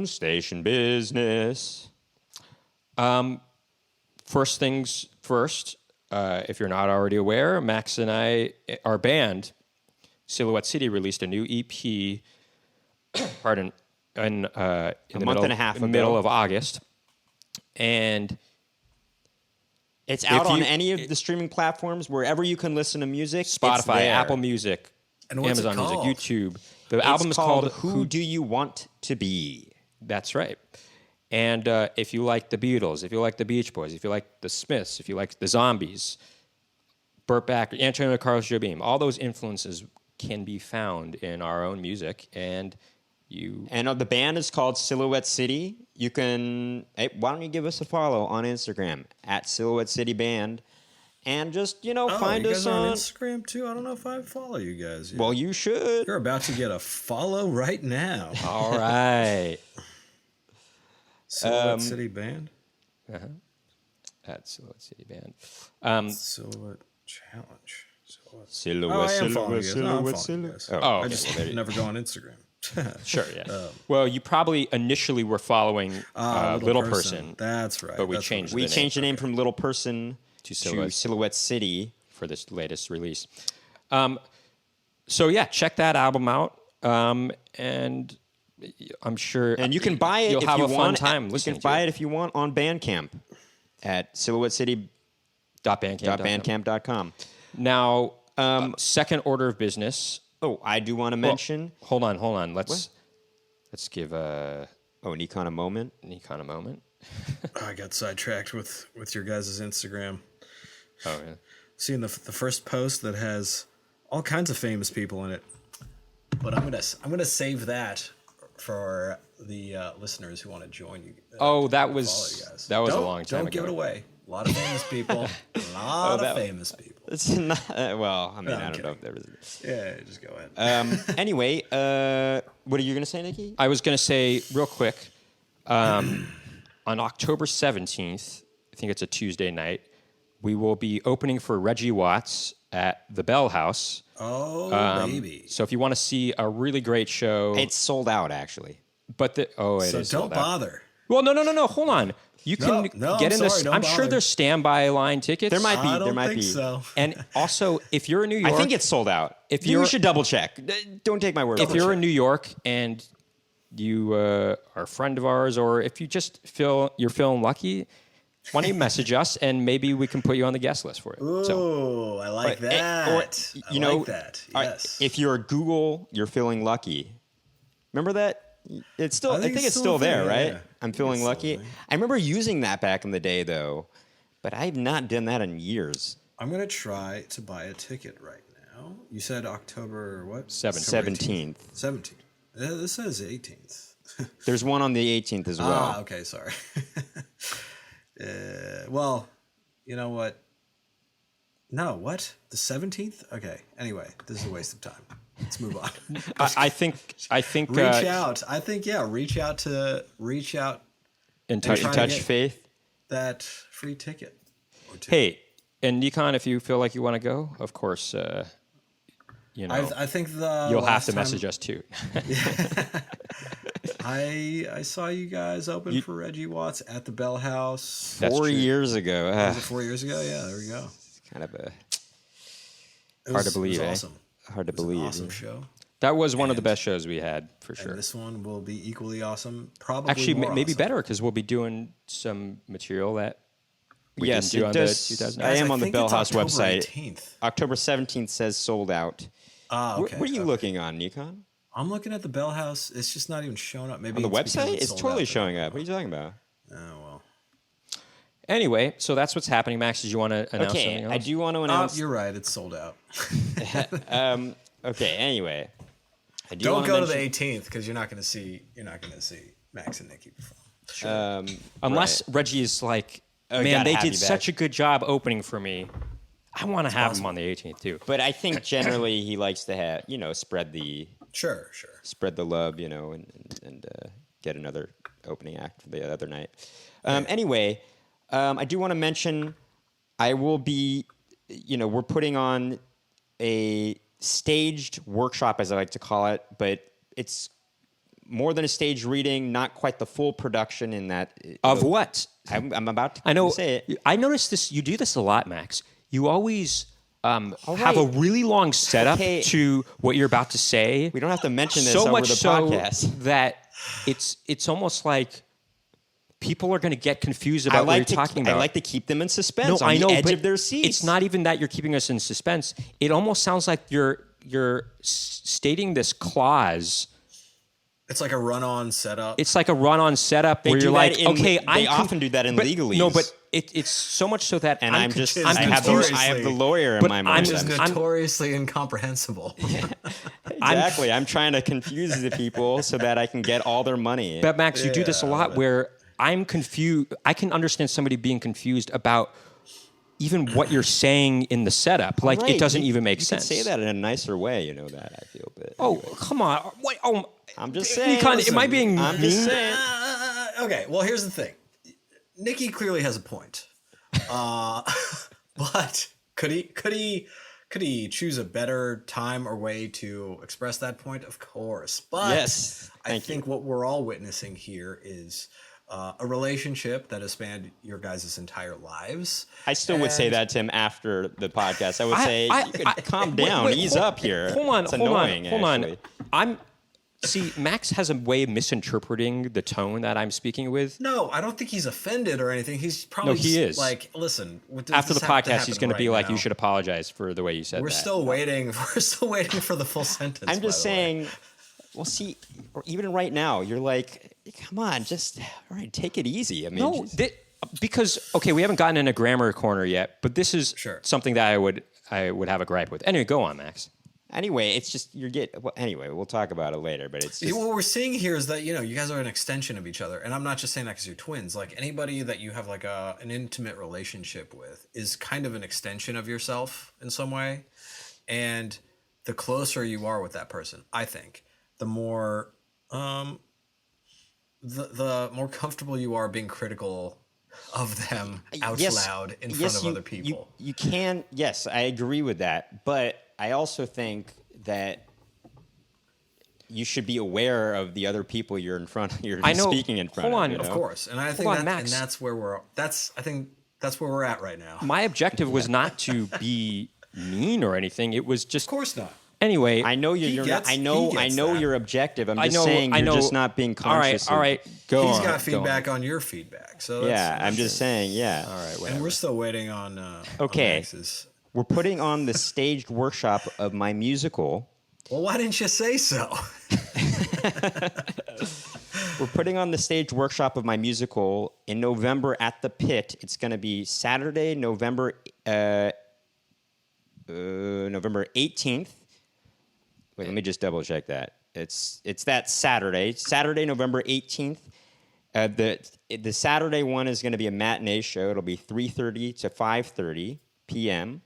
Speaker 1: Station business.
Speaker 2: First things first, if you're not already aware, Max and I, our band, Silhouette City, released a new EP, in the
Speaker 1: month and a half ago.
Speaker 2: middle of August. And
Speaker 1: it's out on any of the streaming platforms, wherever you can listen to music.
Speaker 2: Spotify, Apple Music,
Speaker 3: And what's
Speaker 2: Amazon
Speaker 3: it called?
Speaker 2: Music, YouTube. The album is called
Speaker 1: Who Do You Want to Be?
Speaker 2: That's right. And if you like the Beatles, if you like the Beach Boys, if you like the Smiths, if you like the Zombies, Burt Bacharach, Antonio Carlos Jobim, all those influences can be found in our own music. And
Speaker 1: the band is called Silhouette City. You can. Hey, why don't you give us a follow on Instagram @Silhouette City Band, and just find us
Speaker 3: on Instagram too. I don't know if I follow you guys yet.
Speaker 1: Well, you should.
Speaker 3: You're about to get a follow right now.
Speaker 2: all right.
Speaker 3: Silhouette City Band.
Speaker 2: @Silhouette City Band.
Speaker 3: Silhouette Challenge.
Speaker 1: Silhouette.
Speaker 3: I am following you guys. No, I'm following you guys. I just never go on Instagram.
Speaker 2: Sure, yeah. Well, you probably initially were following Little Person.
Speaker 3: That's right.
Speaker 2: But we changed
Speaker 1: the name from Little Person to Silhouette City
Speaker 2: for this latest release. So yeah, check that album out. And I'm sure,
Speaker 1: and you can buy it.
Speaker 2: You'll
Speaker 1: if
Speaker 2: have
Speaker 1: you
Speaker 2: a
Speaker 1: want.
Speaker 2: fun time listening.
Speaker 1: You can buy it if you want on Bandcamp at silhouettecity.bandcamp.com.
Speaker 2: Now, second order of business.
Speaker 1: Oh, I do want to mention.
Speaker 2: Hold on. Let's give
Speaker 1: Nickon a moment.
Speaker 3: I got sidetracked with your guys' Instagram.
Speaker 2: Oh yeah.
Speaker 3: Seeing the first post that has all kinds of famous people in it. But I'm gonna save that for the listeners who want to join you.
Speaker 2: That was a long time ago.
Speaker 3: Don't give it away. A lot of famous people. Famous people.
Speaker 1: It's not. I don't know if there is.
Speaker 3: Yeah, just go ahead.
Speaker 1: Anyway, what are you gonna say, Nicky?
Speaker 2: I was gonna say real quick. On October 17th, I think it's a Tuesday night, we will be opening for Reggie Watts at the Bell House.
Speaker 3: Oh, baby.
Speaker 2: So if you want to see a really great show...
Speaker 1: It's sold out, actually.
Speaker 2: But it
Speaker 3: So
Speaker 2: is
Speaker 3: don't
Speaker 2: sold out.
Speaker 3: bother.
Speaker 2: Well, no. Hold on. You can
Speaker 3: No,
Speaker 2: get
Speaker 3: I'm
Speaker 2: in this.
Speaker 3: sorry, don't
Speaker 2: I'm sure
Speaker 3: bother.
Speaker 2: there's standby line tickets.
Speaker 1: There might be.
Speaker 3: I
Speaker 1: There
Speaker 3: don't
Speaker 1: might
Speaker 3: think
Speaker 1: be.
Speaker 3: so.
Speaker 2: And also, if you're in New York,
Speaker 1: I think it's sold out.
Speaker 2: If
Speaker 1: you
Speaker 2: you're-
Speaker 1: should double check. Don't take my word.
Speaker 2: if
Speaker 1: for
Speaker 2: you're
Speaker 1: it.
Speaker 2: in New York and you are a friend of ours, or if you just feel you're feeling lucky, why don't you message us and maybe we can put you on the guest list for it. So
Speaker 3: Ooh, I like
Speaker 1: Or-
Speaker 3: that.
Speaker 1: or,
Speaker 3: I like that. Yes.
Speaker 1: If you're Google, you're feeling lucky. Remember that? It's still. I think it's still there,
Speaker 3: yeah,
Speaker 1: right?
Speaker 3: yeah.
Speaker 1: I'm feeling
Speaker 3: It's still
Speaker 1: lucky.
Speaker 3: there.
Speaker 1: I remember using that back in the day, though, but I've not done that in years.
Speaker 3: I'm gonna try to buy a ticket right now. You said October what?
Speaker 2: 17th.
Speaker 3: 17th. This says 18th.
Speaker 1: There's one on the 18th as well.
Speaker 3: Okay, sorry. Well, you know what? No, what? The 17th? Okay. Anyway, this is a waste of time. Let's move on.
Speaker 2: I think
Speaker 3: Reach out. I think reach out
Speaker 2: in
Speaker 3: Try
Speaker 2: touch.
Speaker 3: to
Speaker 1: Touch
Speaker 3: get-
Speaker 1: faith.
Speaker 3: that free ticket. Or two.
Speaker 2: Hey, and Nickon, if you feel like you want to go, of course, you know,
Speaker 3: I think the
Speaker 2: you'll have
Speaker 3: last
Speaker 2: to
Speaker 3: time
Speaker 2: message us too.
Speaker 3: I saw you guys open for Reggie Watts at the Bell House.
Speaker 2: That's
Speaker 1: 4
Speaker 2: true.
Speaker 1: years ago.
Speaker 3: Was it 4 years ago? Yeah, there we go.
Speaker 1: Kind of a
Speaker 3: It
Speaker 1: Hard to
Speaker 3: was
Speaker 1: believe, eh?
Speaker 3: awesome.
Speaker 1: hard to
Speaker 3: It was an
Speaker 1: believe.
Speaker 3: awesome show.
Speaker 2: That was one of the
Speaker 3: And-
Speaker 2: best shows we had for sure.
Speaker 3: And this one will be equally awesome. Probably
Speaker 2: Actually,
Speaker 3: more
Speaker 2: maybe
Speaker 3: awesome.
Speaker 2: better because we'll be doing some material that we
Speaker 1: Yes,
Speaker 2: didn't do
Speaker 1: it
Speaker 2: on
Speaker 1: does.
Speaker 2: the 2000.
Speaker 1: I am on the
Speaker 3: think
Speaker 1: Bell
Speaker 3: it's
Speaker 1: House
Speaker 3: October
Speaker 1: website.
Speaker 3: 18th.
Speaker 1: October 17th says sold out.
Speaker 3: Okay.
Speaker 1: What are you
Speaker 3: okay.
Speaker 1: looking on, Nickon?
Speaker 3: I'm looking at the Bell House. It's just not even showing up. Maybe
Speaker 1: On the
Speaker 3: it's because
Speaker 1: website? It's
Speaker 3: sold
Speaker 1: totally
Speaker 3: out.
Speaker 1: showing up. What are you talking about?
Speaker 3: Oh well.
Speaker 2: Anyway, so that's what's happening. Max, did you want to announce something
Speaker 1: Okay,
Speaker 2: else?
Speaker 1: I do want to
Speaker 3: Oh,
Speaker 1: announce.
Speaker 3: you're right. It's sold out.
Speaker 1: Okay, anyway, I do
Speaker 3: Don't
Speaker 1: wanna
Speaker 3: go to the
Speaker 1: mention-
Speaker 3: 18th because you're not going to see Max and Nicky perform.
Speaker 2: Unless Reggie is like,
Speaker 1: Oh,
Speaker 2: man,
Speaker 1: gotta
Speaker 2: they
Speaker 1: have
Speaker 2: did
Speaker 1: you
Speaker 2: such a
Speaker 1: back."
Speaker 2: good job opening for me. I want to have him on the 18th too.
Speaker 1: But I think generally he likes to have spread the
Speaker 3: Sure.
Speaker 1: love, and get another opening act for the other night. Anyway, I do want to mention I will be, we're putting on a staged workshop, as I like to call it, but it's more than a staged reading, not quite the full production in that.
Speaker 2: Of what?
Speaker 1: I'm about to
Speaker 2: I know.
Speaker 1: say it.
Speaker 2: I noticed this. You do this a lot, Max. You always have a
Speaker 1: right.
Speaker 2: really long setup
Speaker 1: Okay.
Speaker 2: to what you're about to say.
Speaker 1: We don't have to mention this
Speaker 2: so
Speaker 1: over
Speaker 2: much
Speaker 1: the
Speaker 2: so
Speaker 1: podcast.
Speaker 2: that it's almost like people are going to get confused about what you're talking about.
Speaker 1: I like to keep them in suspense
Speaker 2: No,
Speaker 1: on
Speaker 2: I know,
Speaker 1: the edge
Speaker 2: but
Speaker 1: of their seats.
Speaker 2: it's not even that you're keeping us in suspense. It almost sounds like you're stating this clause.
Speaker 3: It's like a run-on setup.
Speaker 2: It's like a run-on setup
Speaker 1: They
Speaker 2: where
Speaker 1: do
Speaker 2: you're
Speaker 1: that
Speaker 2: like,
Speaker 1: in-
Speaker 2: okay,
Speaker 1: they often do that in
Speaker 2: but,
Speaker 1: legalese.
Speaker 2: No, but it's so much so that
Speaker 1: And I'm
Speaker 3: confused.
Speaker 1: I have
Speaker 3: Notoriously-
Speaker 1: the lawyer in
Speaker 2: But
Speaker 1: my
Speaker 2: I'm
Speaker 1: mind.
Speaker 3: It's
Speaker 2: just-
Speaker 3: notoriously incomprehensible.
Speaker 1: Exactly. I'm trying to confuse the people so that I can get all their money.
Speaker 2: But Max, you do this a
Speaker 3: Yeah,
Speaker 2: lot where I'm confused. I can understand somebody being confused about even what you're saying in the setup. Like
Speaker 1: Right.
Speaker 2: it doesn't
Speaker 1: You-
Speaker 2: even make
Speaker 1: you
Speaker 2: sense.
Speaker 1: can say that in a nicer way, that, I feel. But
Speaker 2: Oh,
Speaker 1: anyway.
Speaker 2: come on. Wait, oh,
Speaker 1: I'm just saying.
Speaker 2: Nickon,
Speaker 1: listen,
Speaker 2: am I being
Speaker 1: I'm
Speaker 2: mean?
Speaker 1: just saying.
Speaker 3: Okay, well, here's the thing. Nicky clearly has a point. But could he choose a better time or way to express that point? Of course. But
Speaker 1: Yes,
Speaker 3: I
Speaker 1: thank
Speaker 3: think what we're all witnessing here is a relationship that has spanned your guys' entire lives.
Speaker 1: I still would say
Speaker 3: And-
Speaker 1: that to him after the podcast. I would say,
Speaker 2: I-
Speaker 1: you could
Speaker 2: I-
Speaker 1: calm
Speaker 2: wait,
Speaker 1: down,
Speaker 2: wait,
Speaker 1: ease
Speaker 2: hold-
Speaker 1: up here.
Speaker 2: Hold on,
Speaker 1: It's
Speaker 2: hold
Speaker 1: annoying,
Speaker 2: on.
Speaker 1: actually.
Speaker 2: See, Max has a way of misinterpreting the tone that I'm speaking with.
Speaker 3: No, I don't think he's offended or anything. He's probably
Speaker 2: No, he
Speaker 3: just
Speaker 2: is.
Speaker 3: like, listen. Does
Speaker 2: After the
Speaker 3: this have to
Speaker 2: podcast, he's
Speaker 3: happen
Speaker 2: going to be
Speaker 3: right
Speaker 2: like,
Speaker 3: now?
Speaker 2: "You should apologize for the way you said
Speaker 3: We're
Speaker 2: that."
Speaker 3: still waiting. We're still waiting for the full sentence.
Speaker 1: I'm just
Speaker 3: by the way.
Speaker 1: saying, well, see, or even right now, you're like, come on, just, all right, take it easy. I mean,
Speaker 2: No,
Speaker 1: just-
Speaker 2: because okay, we haven't gotten in a grammar corner yet, but this is
Speaker 3: Sure.
Speaker 2: something that I would have a gripe with. Anyway, go on, Max.
Speaker 1: anyway, it's just, anyway, we'll talk about it later, but it's just,
Speaker 3: What we're seeing here is that you guys are an extension of each other, and I'm not just saying that because you're twins. Like anybody that you have like an intimate relationship with is kind of an extension of yourself in some way, and the closer you are with that person, I think, the more the more comfortable you are being critical of them out loud in front of other people.
Speaker 1: You can, yes, I agree with that. But I also think that you should be aware of the other people you're
Speaker 2: I know.
Speaker 1: speaking in front
Speaker 2: Hold
Speaker 1: of.
Speaker 2: on.
Speaker 1: You know?
Speaker 3: Of course, and I think
Speaker 2: on,
Speaker 3: that,
Speaker 2: Max.
Speaker 3: and that's where we're. I think that's where we're at right now.
Speaker 2: My objective was not to be mean or anything. It was just.
Speaker 3: Of course not.
Speaker 2: Anyway,
Speaker 1: I know you're not, I know
Speaker 3: that.
Speaker 1: you're objective. I'm
Speaker 2: I
Speaker 1: just
Speaker 2: know.
Speaker 1: saying
Speaker 2: I
Speaker 1: you're
Speaker 2: know.
Speaker 1: just not being conscious.
Speaker 2: All right. Go
Speaker 3: He's
Speaker 2: on.
Speaker 3: got
Speaker 2: go
Speaker 3: feedback
Speaker 2: on.
Speaker 3: on your feedback. So
Speaker 1: Yeah, I'm just saying. Yeah.
Speaker 2: All right.
Speaker 3: And
Speaker 2: Whatever.
Speaker 3: we're still waiting on.
Speaker 1: Okay.
Speaker 3: On Max's.
Speaker 1: We're putting on the staged workshop of my musical.
Speaker 3: Well, why didn't you say so?
Speaker 1: We're putting on the staged workshop of my musical in November at the Pit. It's going to be Saturday, November 18th. Wait, let me just double check that. It's that Saturday, November 18th. The Saturday one is going to be a matinee show. It'll be 3:30 to 5:30 p.m.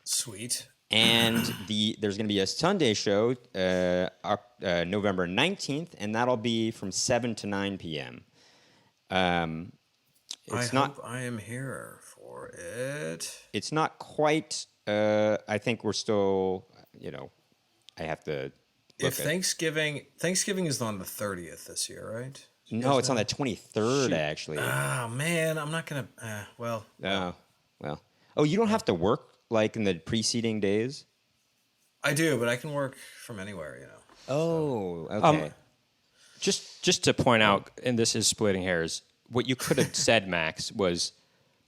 Speaker 3: Sweet.
Speaker 1: And there's going to be a Sunday show, November 19th, and that'll be from 7 to 9 p.m.
Speaker 3: I am here for it.
Speaker 1: It's not quite. I think we're still. I have to.
Speaker 3: If Thanksgiving is on the 30th this year, right?
Speaker 1: No, it's on the 23rd actually.
Speaker 3: Oh man, I'm not gonna. Well.
Speaker 1: Oh, well. Oh, you don't have to work like in the preceding days.
Speaker 3: I do, but I can work from anywhere.
Speaker 1: Oh, okay.
Speaker 2: Just to point out, and this is splitting hairs, what you could have said, Max, was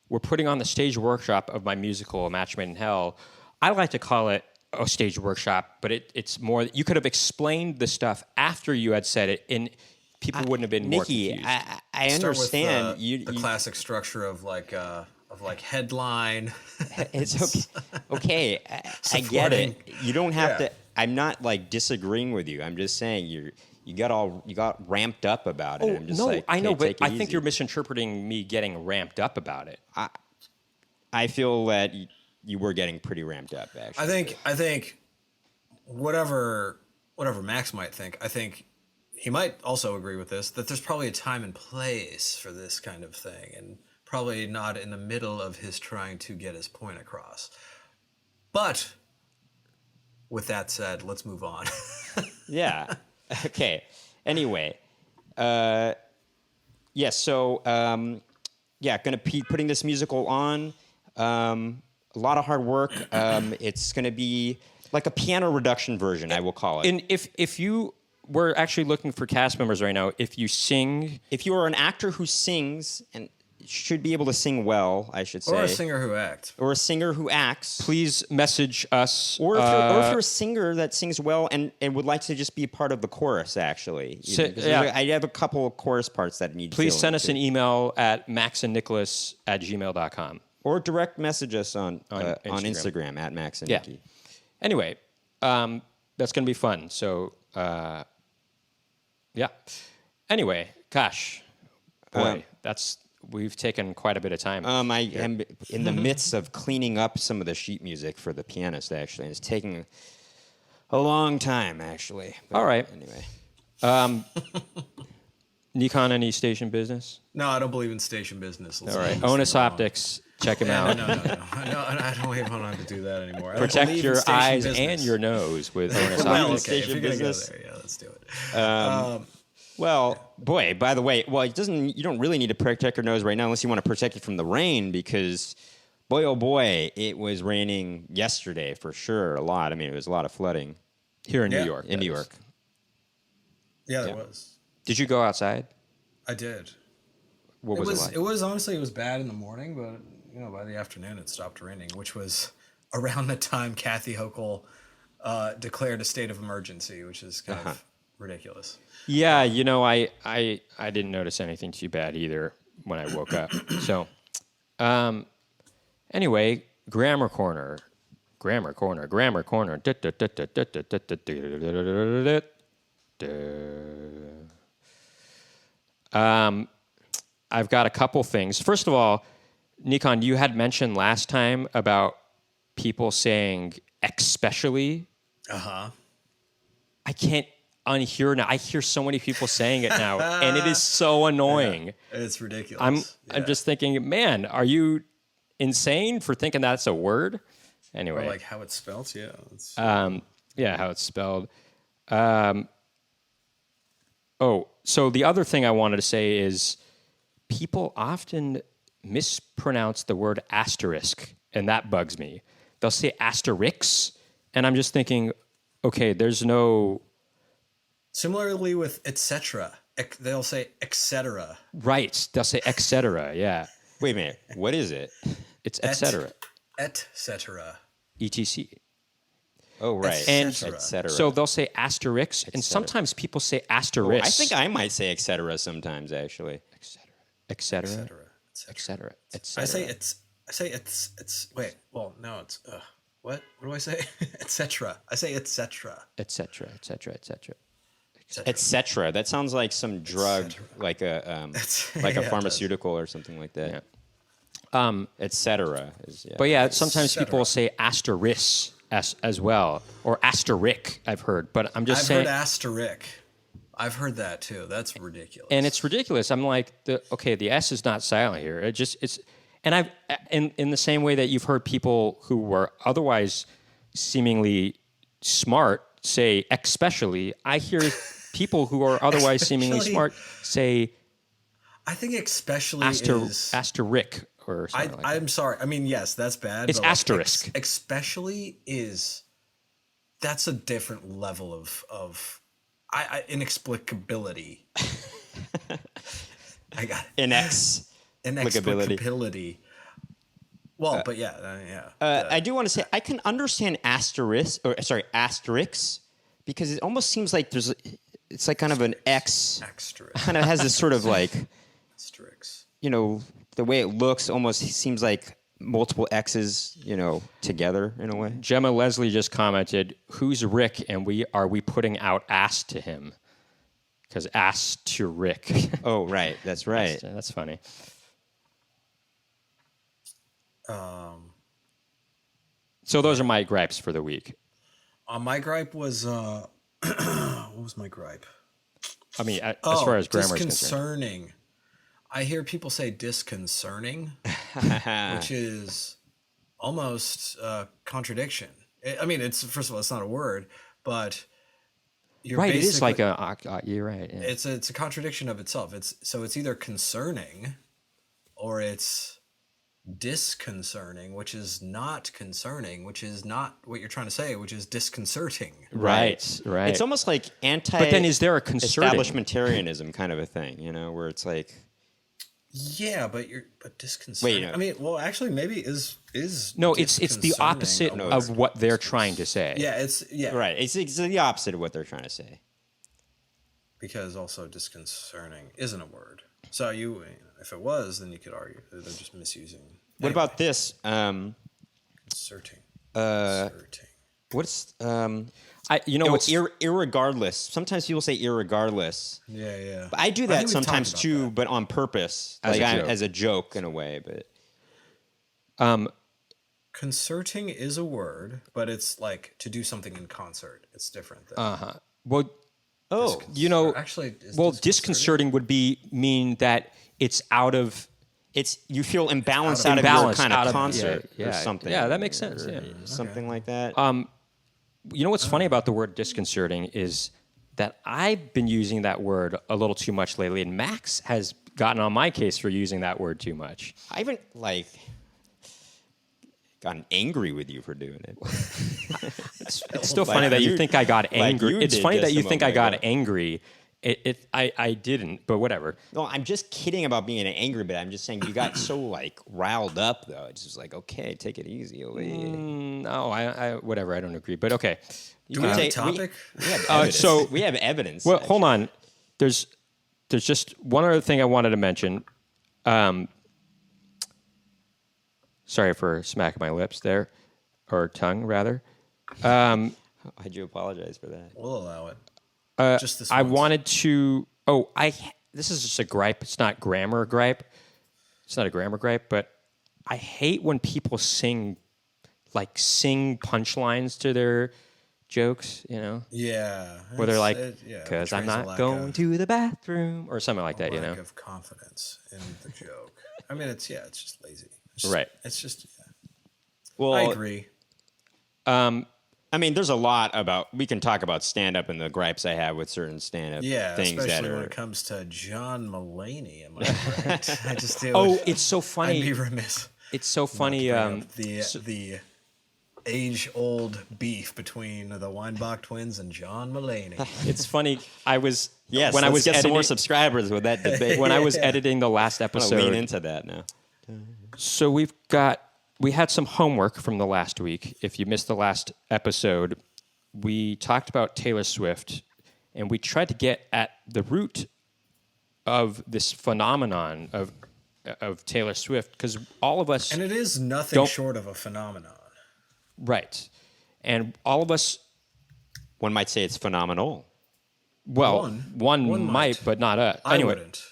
Speaker 2: we're putting on the stage workshop of my musical, A Match Made in Hell. I like to call it a stage workshop, but it's more. You could have explained the stuff after you had said it, and people wouldn't have been more
Speaker 1: Nicky,
Speaker 2: confused.
Speaker 1: I understand.
Speaker 3: The classic structure of headline.
Speaker 1: It's okay. I get it. You don't have to. I'm not like disagreeing with you. I'm just saying you got ramped up about it. I'm just
Speaker 2: no,
Speaker 1: like,
Speaker 2: I know,
Speaker 1: okay,
Speaker 2: but I think you're misinterpreting me getting ramped up about it.
Speaker 1: I feel that you were getting pretty ramped up. Actually,
Speaker 3: I think whatever Max might think, I think he might also agree with this, that there's probably a time and place for this kind of thing, and probably not in the middle of his trying to get his point across. But with that said, let's move on.
Speaker 1: Yeah. Okay. Anyway, yeah. So, gonna be putting this musical on. A lot of hard work. It's gonna be like a piano reduction version, I will call it.
Speaker 2: And if you were actually looking for cast members right now, if you sing,
Speaker 1: if you are an actor who sings and should be able to sing well, I should say,
Speaker 3: or a singer who acts,
Speaker 1: or a singer who acts,
Speaker 2: please message us.
Speaker 1: or if you're a singer that sings well and would like to just be part of the chorus, actually. I have a couple of chorus parts that need.
Speaker 2: Please send us an email at maxandnicholas@gmail.com.
Speaker 1: Or direct message us on Instagram at Max and Nicky.
Speaker 2: Anyway, that's going to be fun. So, yeah. Anyway, gosh, boy, we've taken quite a bit of time.
Speaker 1: I am in the midst of cleaning up some of the sheet music for the pianist, actually. It's taking a long time, actually. But
Speaker 2: all right.
Speaker 1: Anyway.
Speaker 2: Nickon, any station business?
Speaker 3: No, I don't believe in station business.
Speaker 2: All right. Onus Optics. Check him out.
Speaker 3: No, I don't even have to do that anymore.
Speaker 2: Protect your eyes and your nose with Onus
Speaker 3: well,
Speaker 2: Optics.
Speaker 3: okay, if you're gonna go there, yeah, let's do it.
Speaker 1: Well, boy, by the way, you don't really need to protect your nose right now unless you want to protect it from the rain, because boy, oh boy, it was raining yesterday for sure, a lot. I mean, it was a lot of flooding.
Speaker 2: Here in New York.
Speaker 1: In New York.
Speaker 3: Yeah, there was.
Speaker 2: Did you go outside?
Speaker 3: I did.
Speaker 2: What was it like?
Speaker 3: It was honestly, it was bad in the morning, but by the afternoon it stopped raining, which was around the time Kathy Hochul declared a state of emergency, which is kind of ridiculous.
Speaker 2: Yeah, I didn't notice anything too bad either when I woke up. So, anyway, Grammar Corner. I've got a couple things. First of all, Nickon, you had mentioned last time about people saying especially.
Speaker 3: Uh-huh.
Speaker 2: I can't unhear now. I hear so many people saying it now, and it is so annoying.
Speaker 3: Yeah, it's ridiculous.
Speaker 2: I'm just thinking, man, are you insane for thinking that's a word? Anyway.
Speaker 3: Or like how it's spelled, yeah.
Speaker 2: Yeah, how it's spelled. Oh, so the other thing I wanted to say is people often mispronounce the word asterisk, and that bugs me. They'll say asterix, and I'm just thinking, okay, there's no...
Speaker 3: Similarly with etc. They'll say etc.
Speaker 2: Right, they'll say et cetera, yeah.
Speaker 1: Wait a minute. What is it?
Speaker 2: It's et cetera.
Speaker 3: Etc.
Speaker 2: ETC.
Speaker 1: Oh, right.
Speaker 3: And-
Speaker 1: et cetera.
Speaker 2: So they'll say asterix, and sometimes people say asterisk.
Speaker 1: I think I might say et cetera sometimes, actually.
Speaker 2: et cetera,
Speaker 3: Etc.
Speaker 2: et cetera, et
Speaker 3: I
Speaker 2: cetera.
Speaker 3: say it's wait, well, no, it's what do I say? Etc. I say etc.
Speaker 2: Et cetera, et cetera, et cetera.
Speaker 1: Et cetera. That sounds like some drug, like a
Speaker 3: Yeah, it does.
Speaker 1: pharmaceutical or something like that. Et cetera.
Speaker 2: But yeah, sometimes
Speaker 3: cetera.
Speaker 2: people say asterisk as well, or asterisk, I've heard. But I'm just
Speaker 3: I've
Speaker 2: saying...
Speaker 3: heard asterisk. I've heard that too. That's ridiculous.
Speaker 2: And it's ridiculous. I'm like, the S is not silent here. And I've in the same way that you've heard people who were otherwise seemingly smart say especially, I hear people who are otherwise seemingly smart say
Speaker 3: I think especially is
Speaker 2: asterisk or something like that.
Speaker 3: I'm sorry. I mean, yes, that's bad.
Speaker 2: It's
Speaker 3: but, like,
Speaker 2: asterisk.
Speaker 3: Especially is that's a different level of inexplicability. I got it. Inexplicability. Well, but yeah.
Speaker 1: I do want to say I can understand asterisks because it almost seems like it's like kind of an X.
Speaker 3: Asterisk.
Speaker 1: Kind of has this sort of like,
Speaker 3: Asterisk.
Speaker 1: The way it looks almost seems like multiple X's, together in a way.
Speaker 2: Gemma Leslie just commented, "Who's Rick?" And are we putting out ass to him? Because ass to Rick.
Speaker 1: Oh, right. That's right.
Speaker 2: That's funny. So those are my gripes for the week.
Speaker 3: My gripe was what was my gripe?
Speaker 2: I mean, as far as grammar is concerned.
Speaker 3: Disconcerting. I hear people say disconcerting, which is almost a contradiction. I mean, first of all, it's not a word, but you're
Speaker 2: right. It is like
Speaker 3: basically-
Speaker 2: you're right. Yeah.
Speaker 3: It's a contradiction of itself. It's either concerning or it's disconcerting, which is not concerning, which is not what you're trying to say, which is disconcerting.
Speaker 2: Right.
Speaker 1: It's almost like
Speaker 2: But then is there a concerning?
Speaker 1: establishmentarianism kind of a thing, where it's like...
Speaker 3: Yeah, but disconcerting.
Speaker 1: Wait, no.
Speaker 3: I mean, well, actually, maybe is
Speaker 2: No, it's the
Speaker 3: disconcerting
Speaker 2: opposite
Speaker 3: a
Speaker 2: of
Speaker 3: word?
Speaker 2: what they're trying to say.
Speaker 3: Yeah,
Speaker 1: Right. It's the opposite of what they're trying to say.
Speaker 3: because also disconcerting isn't a word. So if it was, then you could argue that they're just misusing.
Speaker 1: What about this?
Speaker 3: Concerting? Concerting.
Speaker 1: What's...
Speaker 2: what's
Speaker 1: irregardless. Sometimes people say irregardless.
Speaker 3: Yeah.
Speaker 1: But I do
Speaker 3: I
Speaker 1: that
Speaker 3: think we've
Speaker 1: sometimes
Speaker 3: talked
Speaker 1: too,
Speaker 3: about that.
Speaker 1: but on purpose.
Speaker 2: As a joke.
Speaker 1: as a joke in a way. But
Speaker 3: Concerting is a word, but it's like to do something in concert. It's different. Than
Speaker 2: well,
Speaker 3: actually, is
Speaker 2: disconcerting would mean that it's out of
Speaker 1: you feel imbalanced
Speaker 3: out
Speaker 1: out
Speaker 3: of
Speaker 1: of your
Speaker 2: balance,
Speaker 1: kind
Speaker 2: out
Speaker 1: of
Speaker 2: of-
Speaker 1: concert
Speaker 2: yeah,
Speaker 1: or something.
Speaker 2: yeah, that makes sense,
Speaker 1: or
Speaker 2: yeah.
Speaker 1: something like that.
Speaker 2: You know what's funny about the word disconcerting is that I've been using that word a little too much lately, and Max has gotten on my case for using that word too much.
Speaker 1: I haven't gotten angry with you for doing it.
Speaker 2: It's still funny that you think I got angry.
Speaker 1: you
Speaker 2: It's
Speaker 1: did
Speaker 2: funny that
Speaker 1: just
Speaker 2: you
Speaker 1: a
Speaker 2: think I
Speaker 1: moment
Speaker 2: got
Speaker 1: ago.
Speaker 2: angry. I didn't, but whatever.
Speaker 1: No, I'm just kidding about being angry, but I'm just saying you got so riled up though. It's just like, okay, take it easy.
Speaker 2: No, I whatever. I don't agree, but okay.
Speaker 3: Do we have a topic?
Speaker 1: We have evidence.
Speaker 2: so-
Speaker 1: we have evidence.
Speaker 2: Well, hold on. There's just one other thing I wanted to mention. Sorry for smacking my lips there, or tongue rather.
Speaker 1: Why'd you apologize for that?
Speaker 3: We'll allow it. Just this
Speaker 2: I
Speaker 3: once.
Speaker 2: wanted to. This is just a gripe. It's not grammar gripe. It's not a grammar gripe, but I hate when people sing punchlines to their jokes.
Speaker 3: Yeah.
Speaker 2: Where they're like,
Speaker 3: yeah,
Speaker 2: "Because I'm
Speaker 3: portrays a
Speaker 2: not
Speaker 3: lack
Speaker 2: going
Speaker 3: of-
Speaker 2: to the bathroom," or something like that.
Speaker 3: lack of confidence in the joke. I mean, it's just lazy.
Speaker 2: Right.
Speaker 3: It's just.
Speaker 1: Well,
Speaker 3: I agree.
Speaker 1: I I mean, there's a lot about. We can talk about stand up and the gripes I have with certain stand up things
Speaker 3: especially
Speaker 1: that are.
Speaker 3: when it comes to John Mulaney. Am I correct? I just do.
Speaker 2: Oh, it's so funny.
Speaker 3: I'd be remiss.
Speaker 2: It's so funny.
Speaker 3: The age-old beef between the Weinbach twins and John Mulaney.
Speaker 2: It's funny. I was
Speaker 1: When I was get some more subscribers with that debate.
Speaker 2: when I was editing the last
Speaker 1: I'm gonna
Speaker 2: episode.
Speaker 1: lean into that now.
Speaker 2: So we had some homework from the last week. If you missed the last episode, we talked about Taylor Swift, and we tried to get at the root of this phenomenon of Taylor Swift, because all of us,
Speaker 3: And it is nothing short of a phenomenon.
Speaker 2: right, and all of us,
Speaker 1: One might say it's phenomenal.
Speaker 2: well, one might, but not us.
Speaker 3: I
Speaker 2: Anyway,
Speaker 3: wouldn't.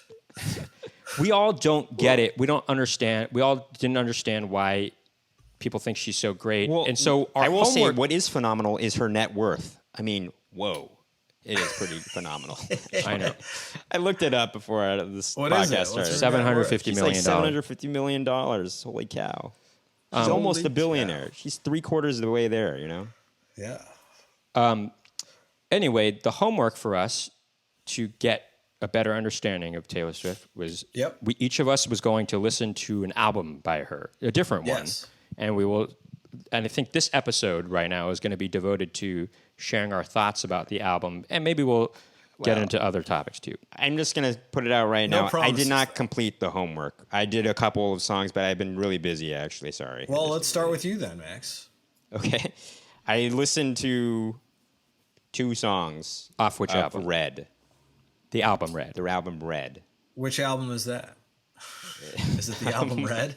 Speaker 2: we all don't get it. We don't understand. We all didn't understand why people think she's so great. And so our
Speaker 1: I will say
Speaker 2: homework,
Speaker 1: what is phenomenal is her net worth. I mean, whoa. It is pretty phenomenal.
Speaker 2: I know.
Speaker 1: I looked it up before this
Speaker 3: What is it?
Speaker 1: podcast
Speaker 3: What's
Speaker 1: started.
Speaker 3: her net worth?
Speaker 2: $750
Speaker 1: She's
Speaker 2: million.
Speaker 1: like $750 million. Holy cow. She's almost
Speaker 3: Holy
Speaker 1: a billionaire.
Speaker 3: cow.
Speaker 1: She's 3/4 of the way there, you know?
Speaker 3: Yeah.
Speaker 2: Anyway, the homework for us to get a better understanding of Taylor Swift was each of us was going to listen to an album by her, a different one.
Speaker 3: Yes.
Speaker 2: And I think this episode right now is going to be devoted to sharing our thoughts about the album, and maybe we'll get into other topics too.
Speaker 1: I'm just going to put it out right
Speaker 3: No
Speaker 1: now. I
Speaker 3: promises,
Speaker 1: did not complete the homework. I did a couple of songs, but I've been really busy, actually. Sorry.
Speaker 3: Well, let's start with you then, Max.
Speaker 1: Okay. I listened to 2 songs
Speaker 2: Off which
Speaker 1: of
Speaker 2: album?
Speaker 1: Red.
Speaker 2: The album Red.
Speaker 1: Their album Red.
Speaker 3: Which album is that? Is it the album Red?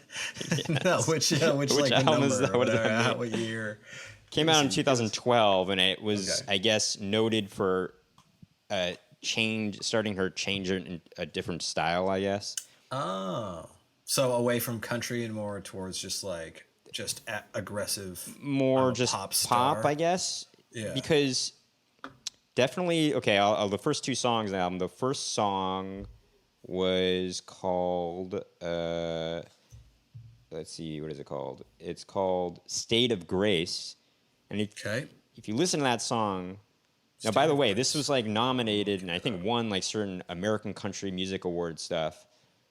Speaker 3: No, which like
Speaker 1: album
Speaker 3: the
Speaker 1: is
Speaker 3: number,
Speaker 1: that? What does
Speaker 3: whatever,
Speaker 1: that mean?
Speaker 3: what year?
Speaker 1: Came out in 2012, and it was,
Speaker 3: Okay.
Speaker 1: I guess, noted for starting her change in a different style, I guess.
Speaker 3: Oh, so away from country and more towards just aggressive,
Speaker 1: More
Speaker 3: I'm a
Speaker 1: just
Speaker 3: pop
Speaker 1: pop,
Speaker 3: star.
Speaker 1: I guess.
Speaker 3: Yeah.
Speaker 1: Because definitely, okay, I'll the first 2 songs of the album. The first song was called, let's see, what is it called? It's called State of Grace. And if you listen to that song, now, by the way, this was like nominated and I think won like certain American Country Music Award stuff.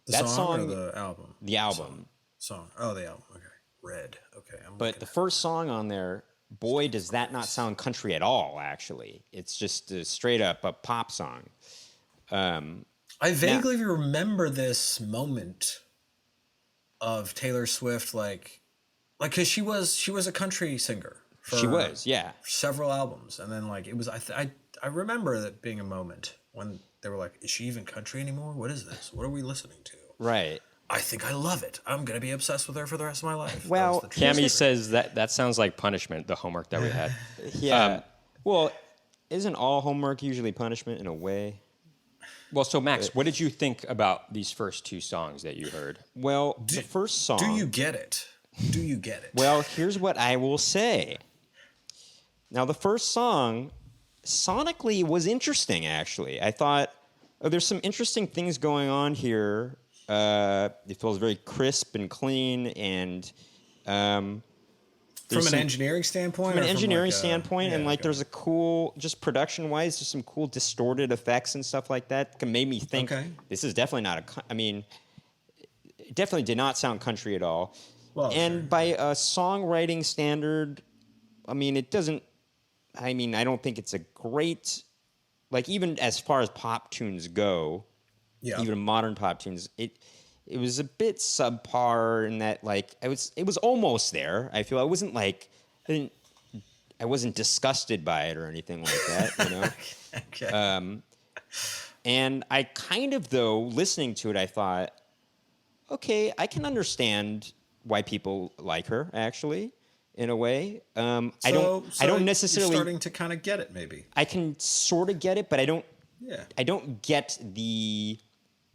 Speaker 3: The song or the album?
Speaker 1: The album.
Speaker 3: Song. Oh, the album. Okay. Red. Okay.
Speaker 1: But the first song on there, boy, does that not sound country at all, actually. It's just a straight up a pop song.
Speaker 3: I vaguely remember this moment of Taylor Swift, because she was a country singer.
Speaker 1: She was, yeah.
Speaker 3: Several albums, and then it was. I remember that being a moment when they were like, "Is she even country anymore? What is this? What are we listening to?"
Speaker 1: Right.
Speaker 3: I think I love it. I'm gonna be obsessed with her for the rest of my life.
Speaker 1: Well,
Speaker 2: Cammie says that sounds like punishment, the homework that we had.
Speaker 1: Yeah. Well, isn't all homework usually punishment in a way?
Speaker 2: Well, so Max, what did you think about these first 2 songs that you heard?
Speaker 1: Well, the first song.
Speaker 3: Do you get it? Do you get it?
Speaker 1: Well, here's what I will say. Now, the first song, sonically, was interesting, actually. I thought, there's some interesting things going on here. It feels very crisp and clean, and
Speaker 3: from an engineering standpoint?
Speaker 1: From an
Speaker 3: or
Speaker 1: engineering standpoint,
Speaker 3: yeah,
Speaker 1: and
Speaker 3: okay.
Speaker 1: there's a cool, just production-wise, there's some cool distorted effects and stuff like that. It made me think, this is definitely not it definitely did not sound country at all.
Speaker 3: Well,
Speaker 1: and
Speaker 3: sure.
Speaker 1: by a songwriting standard, I don't think it's a great, even as far as pop tunes go, even modern pop tunes, it was a bit subpar in that, it was almost there. I feel I wasn't disgusted by it or anything like that, you know?
Speaker 3: Okay.
Speaker 1: And I kind of, though, listening to it, I thought, okay, I can understand why people like her, actually, in a way. I don't necessarily.
Speaker 3: You're starting to kind of get it, maybe.
Speaker 1: I can sort of get it, but I don't.
Speaker 3: Yeah.
Speaker 1: I don't get the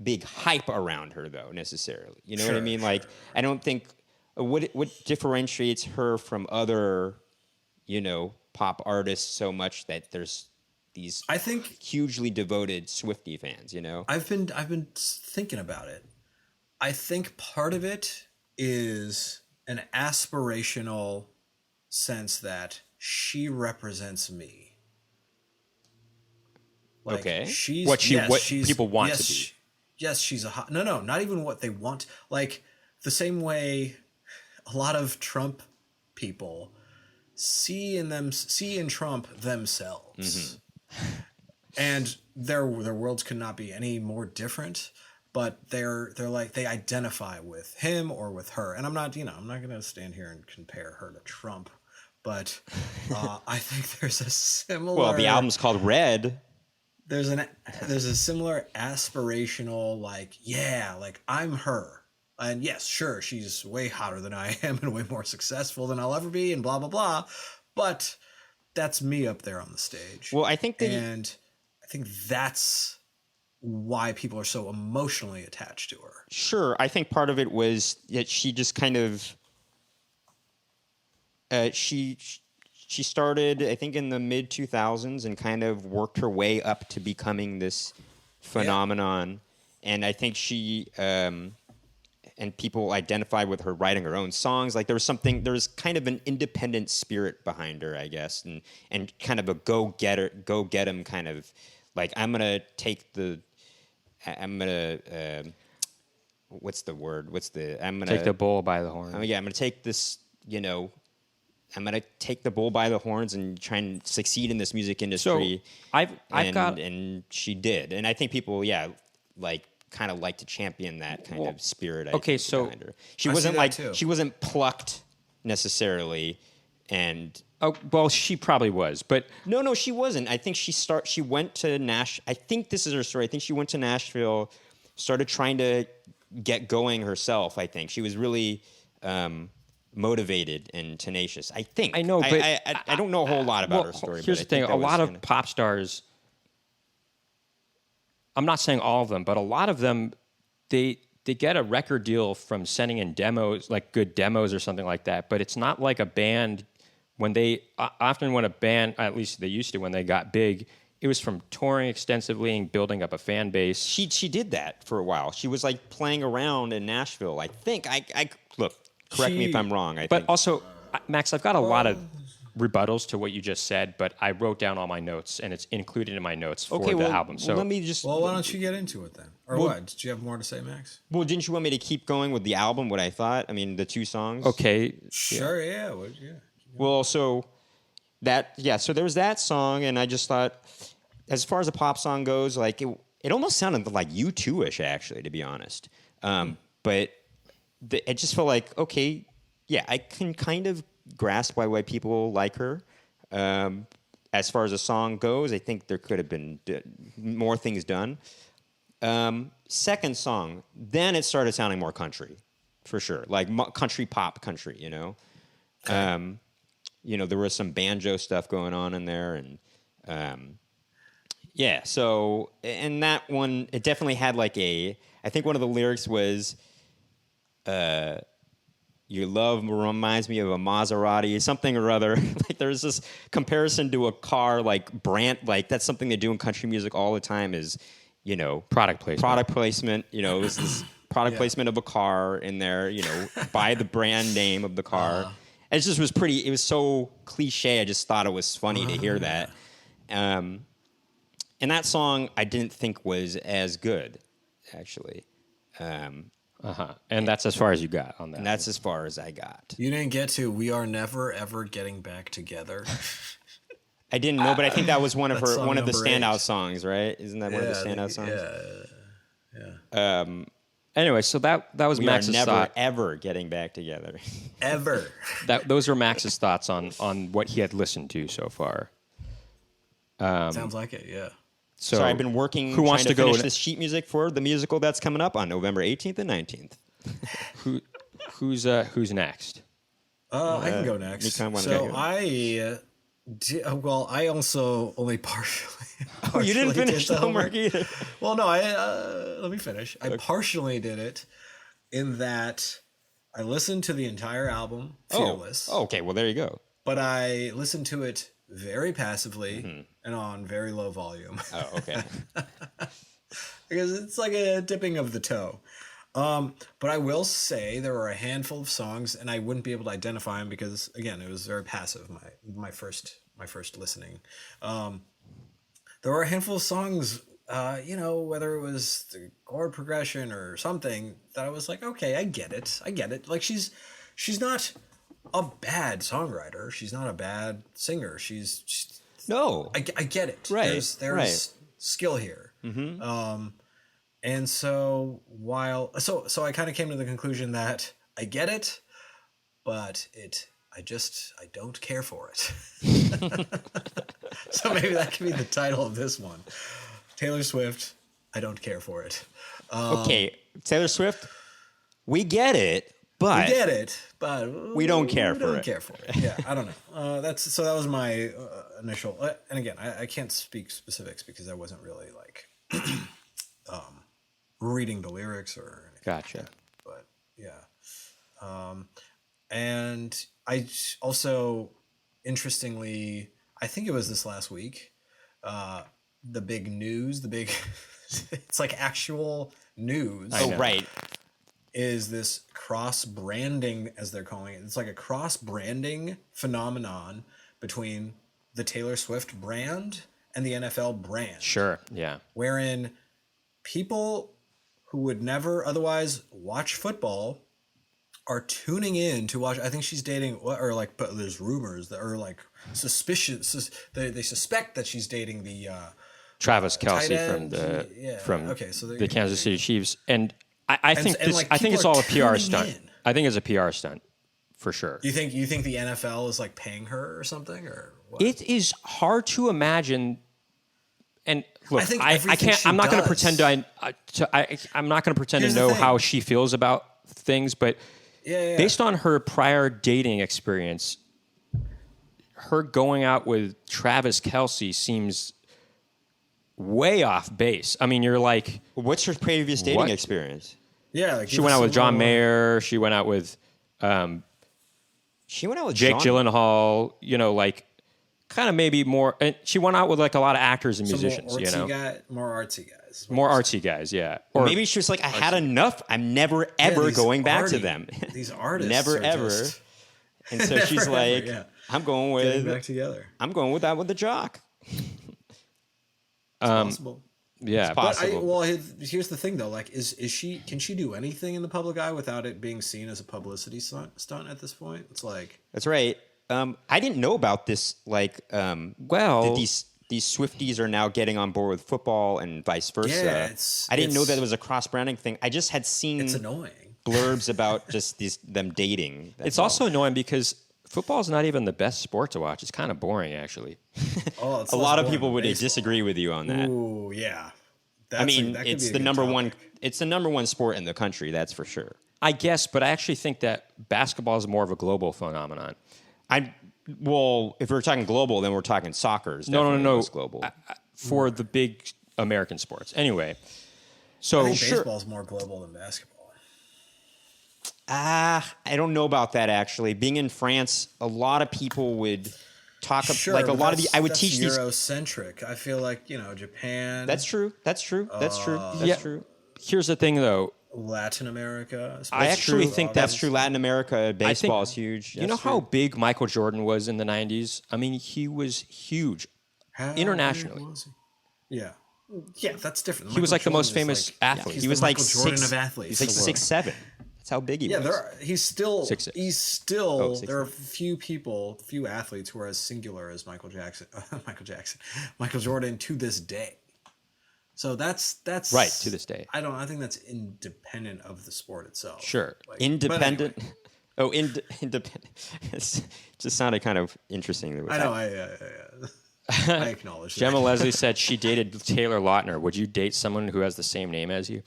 Speaker 1: big hype around her, though, necessarily. You know what I mean? I don't think what differentiates her from other, pop artists so much that there's these,
Speaker 3: I think,
Speaker 1: hugely devoted Swiftie fans.
Speaker 3: I've been thinking about it. I think part of it is an aspirational sense that she represents me. Like,
Speaker 1: Okay.
Speaker 3: she's
Speaker 2: What
Speaker 3: she's,
Speaker 2: people want
Speaker 3: yes,
Speaker 2: to be.
Speaker 3: Yes, she's a hot. No, not even what they want. Like the same way a lot of Trump people see in Trump themselves, and their worlds could not be any more different. But they're like they identify with him or with her, and I'm not gonna stand here and compare her to Trump, but I think there's a similar.
Speaker 1: Well, the album's called Red.
Speaker 3: There's a similar aspirational like I'm her, and yes, sure, she's way hotter than I am and way more successful than I'll ever be, and blah blah blah, but that's me up there on the stage.
Speaker 1: Well, I think that
Speaker 3: I think that's why people are so emotionally attached to her.
Speaker 1: Sure, I think part of it was that she just kind of she started, I think, in the mid 2000s and kind of worked her way up to becoming this phenomenon. Yeah. And I think she and people identified with her writing her own songs. Like there was kind of an independent spirit behind her, I guess, and kind of a go get 'em kind of like what's the word? I'm gonna
Speaker 2: Take the bull by the horn.
Speaker 1: I'm gonna take this, I'm gonna take the bull by the horns and try and succeed in this music industry.
Speaker 2: So
Speaker 1: and she did, and I think people, kind of like to champion that kind of spirit. Behind her. She wasn't plucked necessarily, and
Speaker 2: she probably was, but
Speaker 1: no, she wasn't. I think she went to Nashville. I think this is her story. I think she went to Nashville, started trying to get going herself. I think she was really motivated and tenacious. I think.
Speaker 2: I know, but
Speaker 1: I don't know a whole lot about her story.
Speaker 2: Here's the thing: a lot of pop stars. I'm not saying all of them, but a lot of them, they get a record deal from sending in demos, like good demos or something like that. But it's not like a band. When a band, at least they used to, when they got big, it was from touring extensively and building up a fan base.
Speaker 1: She did that for a while. She was like playing around in Nashville. I think. Look. Correct me if I'm wrong.
Speaker 2: But also, Max, I've got a lot of rebuttals to what you just said, but I wrote down all my notes, and it's included in my notes for the album. So
Speaker 1: let me just.
Speaker 3: Well, why don't you get into it then? Or what? Did you have more to say, Max?
Speaker 1: Well, didn't you want me to keep going with the album? What I thought. I mean, the two songs.
Speaker 2: Okay.
Speaker 3: Sure. Yeah.
Speaker 1: Well, so there was that song, and I just thought, as far as a pop song goes, like it almost sounded like U2-ish, actually, to be honest. But it just felt like, okay, yeah, I can kind of grasp why people like her. As far as a song goes, I think there could have been more things done. Second song, then it started sounding more country, for sure, like country pop country, Okay. There was some banjo stuff going on in there, and so, and that one, it definitely had like I think one of the lyrics was, your love reminds me of a Maserati, something or other. Like there's this comparison to a car, like brand, like that's something they do in country music all the time is,
Speaker 2: product placement.
Speaker 1: It was this product placement of a car in there, by the brand name of the car. It just was it was so cliche. I just thought it was funny to hear that. And that song I didn't think was as good, actually.
Speaker 2: And that's as far as you got on that.
Speaker 1: And that's as far as I got.
Speaker 3: You didn't get to "We Are Never Ever Getting Back Together."
Speaker 1: I didn't know, but I think that was one of the standout
Speaker 3: 8.
Speaker 1: songs, right? Isn't that one of the standout songs?
Speaker 3: Yeah.
Speaker 2: Anyway, so that was Max's
Speaker 1: thought. We are never ever getting back together.
Speaker 3: Ever.
Speaker 2: Those were Max's thoughts on what he had listened to so far.
Speaker 3: Sounds like it, yeah.
Speaker 1: So I've been working trying to finish this sheet music for the musical that's coming up on November 18th and 19th.
Speaker 2: Who's next?
Speaker 3: I can go next. I also only partially.
Speaker 1: Oh, you didn't finish the homework either.
Speaker 3: Well, no, let me finish. I partially did it in that I listened to the entire album, Fearless.
Speaker 1: Oh, okay. Well, there you go.
Speaker 3: But I listened to it very passively and on very low volume.
Speaker 1: Oh, okay.
Speaker 3: Because it's like a dipping of the toe. But I will say there were a handful of songs, and I wouldn't be able to identify them because, again, it was very passive. My first listening. There were a handful of songs, whether it was the chord progression or something, that I was like, okay, I get it. Like she's not a bad songwriter. She's not a bad singer.
Speaker 1: No.
Speaker 3: I get it.
Speaker 1: Right.
Speaker 3: There's skill here.
Speaker 1: Mm-hmm.
Speaker 3: And so so I kind of came to the conclusion that I get it, but I don't care for it. So maybe that could be the title of this one. Taylor Swift, I don't care for it.
Speaker 1: Okay, Taylor Swift, we get it, but we don't care for it.
Speaker 3: Yeah, I don't know. That was my initial. And again, I can't speak specifics because I wasn't really like reading the lyrics or anything.
Speaker 2: Gotcha.
Speaker 3: Like that. But yeah, and I also, interestingly, I think it was this last week, the big news, it's like actual news.
Speaker 1: Oh, right.
Speaker 3: Is this cross branding, as they're calling it? It's like a cross branding phenomenon between the Taylor Swift brand and the NFL brand.
Speaker 2: Sure. Yeah.
Speaker 3: Wherein people who would never otherwise watch football are tuning in to watch. I think she's dating, or like, but there's rumors that are like suspicious. They suspect that she's dating the
Speaker 2: Travis Kelce from the Kansas City Chiefs, and I think it's all a PR stunt. I think it's a PR stunt for sure.
Speaker 3: You think the NFL is like paying her or something, or what?
Speaker 2: It is hard to imagine. And look,
Speaker 3: I
Speaker 2: can't. I'm not going to pretend I'm not going to pretend to know how she feels about things, but based on her prior dating experience, her going out with Travis Kelce seems way off base. I mean, you're like,
Speaker 1: what's her previous dating experience?
Speaker 3: Yeah, like
Speaker 2: she went out with John Mayer. She went out with Jake Gyllenhaal. You know, like kind of maybe more. And she went out with like a lot of actors and musicians.
Speaker 3: More artsy guys.
Speaker 2: More artsy guys. Yeah.
Speaker 1: Or maybe she was like, I had enough. I'm never ever going back to them.
Speaker 3: These artists,
Speaker 1: never ever. And so she's like, I'm going with
Speaker 3: getting back together.
Speaker 1: I'm going with that with the jock.
Speaker 3: Possible.
Speaker 2: Yeah,
Speaker 1: it's possible.
Speaker 3: Here's the thing though. Like, can she do anything in the public eye without it being seen as a publicity stunt at this point? It's like,
Speaker 1: that's right. I didn't know about this. Like, these Swifties are now getting on board with football and vice versa.
Speaker 3: Yeah,
Speaker 1: I didn't know that it was a cross branding thing. I just had seen
Speaker 3: it's annoying
Speaker 1: blurbs about just them dating.
Speaker 2: It's also annoying because football's not even the best sport to watch. It's kind of boring, actually.
Speaker 3: It's
Speaker 1: a lot of people would disagree with you on that.
Speaker 3: Ooh, yeah.
Speaker 1: It's the number one. It's the number one sport in the country. That's for sure.
Speaker 2: I guess, but I actually think that basketball is more of a global phenomenon.
Speaker 1: If we're talking global, then we're talking soccer.
Speaker 2: No.
Speaker 1: Global
Speaker 2: for the big American sports. Anyway, so
Speaker 3: I think baseball's more global than basketball.
Speaker 1: I don't know about that actually. Being in France, a lot of people would talk like a lot of the. I would teach these
Speaker 3: Eurocentric. I feel like Japan.
Speaker 1: That's true. That's true.
Speaker 2: Here's the thing, though.
Speaker 3: Latin America.
Speaker 2: I actually think
Speaker 1: that's true. Latin America, baseball is huge.
Speaker 2: You know how big Michael Jordan was in the 90s? I mean, he was huge internationally.
Speaker 3: Yeah. Yeah, that's different.
Speaker 2: He was like the most famous athlete.
Speaker 3: He was like Jordan of athletes.
Speaker 1: He's like 6'7". That's how big he was.
Speaker 3: He's still
Speaker 2: 6'6".
Speaker 3: There are few athletes who are as singular as Michael Jordan to this day. So that's
Speaker 2: right to this day.
Speaker 3: I think that's independent of the sport itself.
Speaker 2: Sure,
Speaker 1: independent. Anyway. Independent. It just sounded kind of interesting.
Speaker 3: I know. I acknowledge.
Speaker 2: Gemma
Speaker 3: that.
Speaker 2: Leslie said she dated Taylor Lautner. Would you date someone who has the same name as you?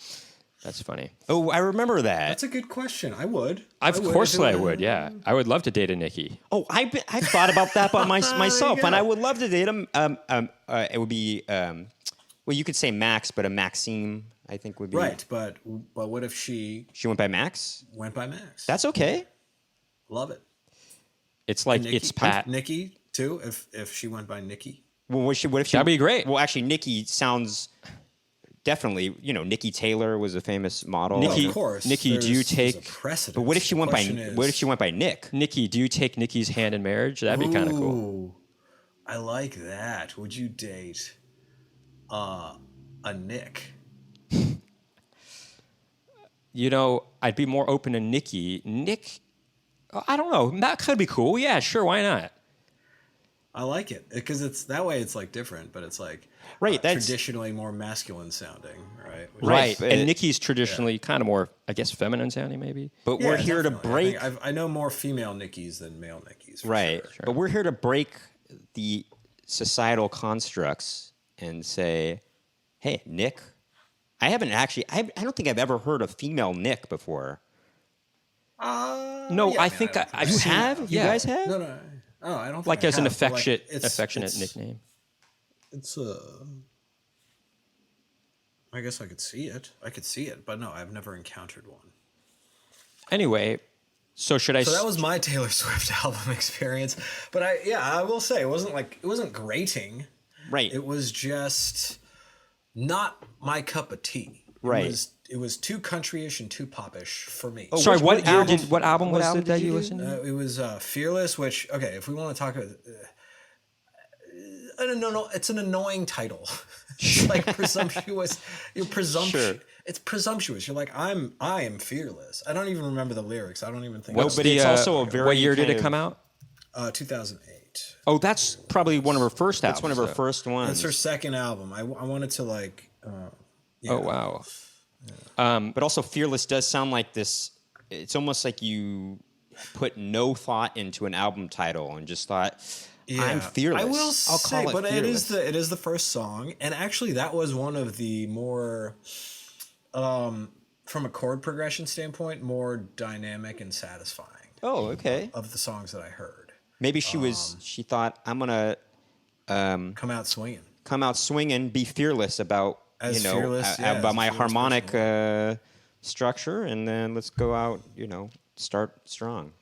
Speaker 2: That's funny.
Speaker 1: Oh, I remember that.
Speaker 3: That's a good question. I would.
Speaker 2: Of course I would. Yeah, I would love to date a Nicky.
Speaker 1: Oh, I thought about that by myself, and I would love to date him. It would be. Well, you could say Max, but a Maxime, I think, would be
Speaker 3: right. But what if she
Speaker 1: went by Max?
Speaker 3: Went by Max.
Speaker 1: That's okay.
Speaker 3: Love it.
Speaker 2: It's like it's Pat.
Speaker 3: Nicky too. If she went by Nicky.
Speaker 1: Well, what if she?
Speaker 2: That'd be great.
Speaker 1: Well, actually, Nicky sounds definitely, Nikki Taylor was a famous model.
Speaker 2: Nikki-
Speaker 3: Of course.
Speaker 2: Nikki, do you
Speaker 3: there's a
Speaker 2: take-
Speaker 3: precedent.
Speaker 1: But what if she went by?
Speaker 3: The question is-
Speaker 1: What if she went by Nick?
Speaker 2: Nikki, do you take Nikki's hand in marriage? That'd be kind of cool.
Speaker 3: Ooh, I like that. Would you date a Nick?
Speaker 2: I'd be more open to Nikki. Nick, I don't know. That could be cool. Yeah, sure. Why not?
Speaker 3: I like it because it's that way. It's like different, but it's like
Speaker 1: Right, that's-
Speaker 3: traditionally more masculine sounding, right? Which
Speaker 2: Right.
Speaker 1: but-
Speaker 2: And Nikki's traditionally kind of more, I guess, feminine sounding, maybe.
Speaker 1: But
Speaker 3: Yeah,
Speaker 1: we're here to
Speaker 3: definitely.
Speaker 1: break.
Speaker 3: I know more female Nickies than male Nickies. For
Speaker 1: Right.
Speaker 3: sure.
Speaker 1: But we're here to break the societal constructs and say, hey, Nick, I haven't actually, I don't think I've ever heard a female Nick before.
Speaker 2: No,
Speaker 3: yeah,
Speaker 2: I
Speaker 3: I
Speaker 2: think
Speaker 3: mean,
Speaker 2: I've
Speaker 1: You
Speaker 2: seen
Speaker 1: have?
Speaker 2: that.
Speaker 1: You
Speaker 2: Yeah.
Speaker 1: guys have?
Speaker 3: No. Oh, I don't think
Speaker 2: Like
Speaker 3: I
Speaker 2: as an
Speaker 3: have, but, like,
Speaker 2: affectionate
Speaker 3: it's-
Speaker 2: nickname.
Speaker 3: It's I guess I could see it, but no, I've never encountered one.
Speaker 2: Anyway, so should I?
Speaker 3: So that was my Taylor Swift album experience. But I will say it wasn't grating.
Speaker 1: Right.
Speaker 3: It was just not my cup of tea.
Speaker 1: Right.
Speaker 3: It was too countryish and too popish for me.
Speaker 1: Oh,
Speaker 2: Sorry,
Speaker 1: what album-
Speaker 2: what album
Speaker 1: what
Speaker 2: was
Speaker 1: album
Speaker 2: it that
Speaker 1: did
Speaker 2: you
Speaker 1: you
Speaker 2: listened to?
Speaker 3: It was Fearless, which if we want to talk about no, it's an annoying title. It's like presumptuous. You're presumptuous.
Speaker 1: Sure.
Speaker 3: It's presumptuous. You're like I am fearless. I don't even remember the lyrics. I don't even think.
Speaker 1: No,
Speaker 3: it's
Speaker 1: but it's also a very
Speaker 2: What year did
Speaker 1: kind
Speaker 2: it
Speaker 1: of-
Speaker 2: come out?
Speaker 3: 2008.
Speaker 2: Oh, that's probably one of her first albums.
Speaker 1: That's one of her
Speaker 2: though.
Speaker 1: first ones.
Speaker 3: It's her second album. I wanted to like.
Speaker 2: Oh wow.
Speaker 1: But also, Fearless does sound like this. It's almost like you put no thought into an album title and just thought, I'm fearless.
Speaker 3: I will
Speaker 1: I'll
Speaker 3: say,
Speaker 1: call it
Speaker 3: but
Speaker 1: Fearless.
Speaker 3: it is the first song, and actually that was one of the more, from a chord progression standpoint, more dynamic and satisfying
Speaker 1: Oh, okay.
Speaker 3: of the songs that I heard.
Speaker 1: Maybe she thought, I'm going to
Speaker 3: Come out swinging.
Speaker 1: come out swinging, be fearless about,
Speaker 3: As fearless, yeah,
Speaker 1: about
Speaker 3: as a
Speaker 1: my
Speaker 3: fearless
Speaker 1: harmonic structure, and then let's go out, start strong.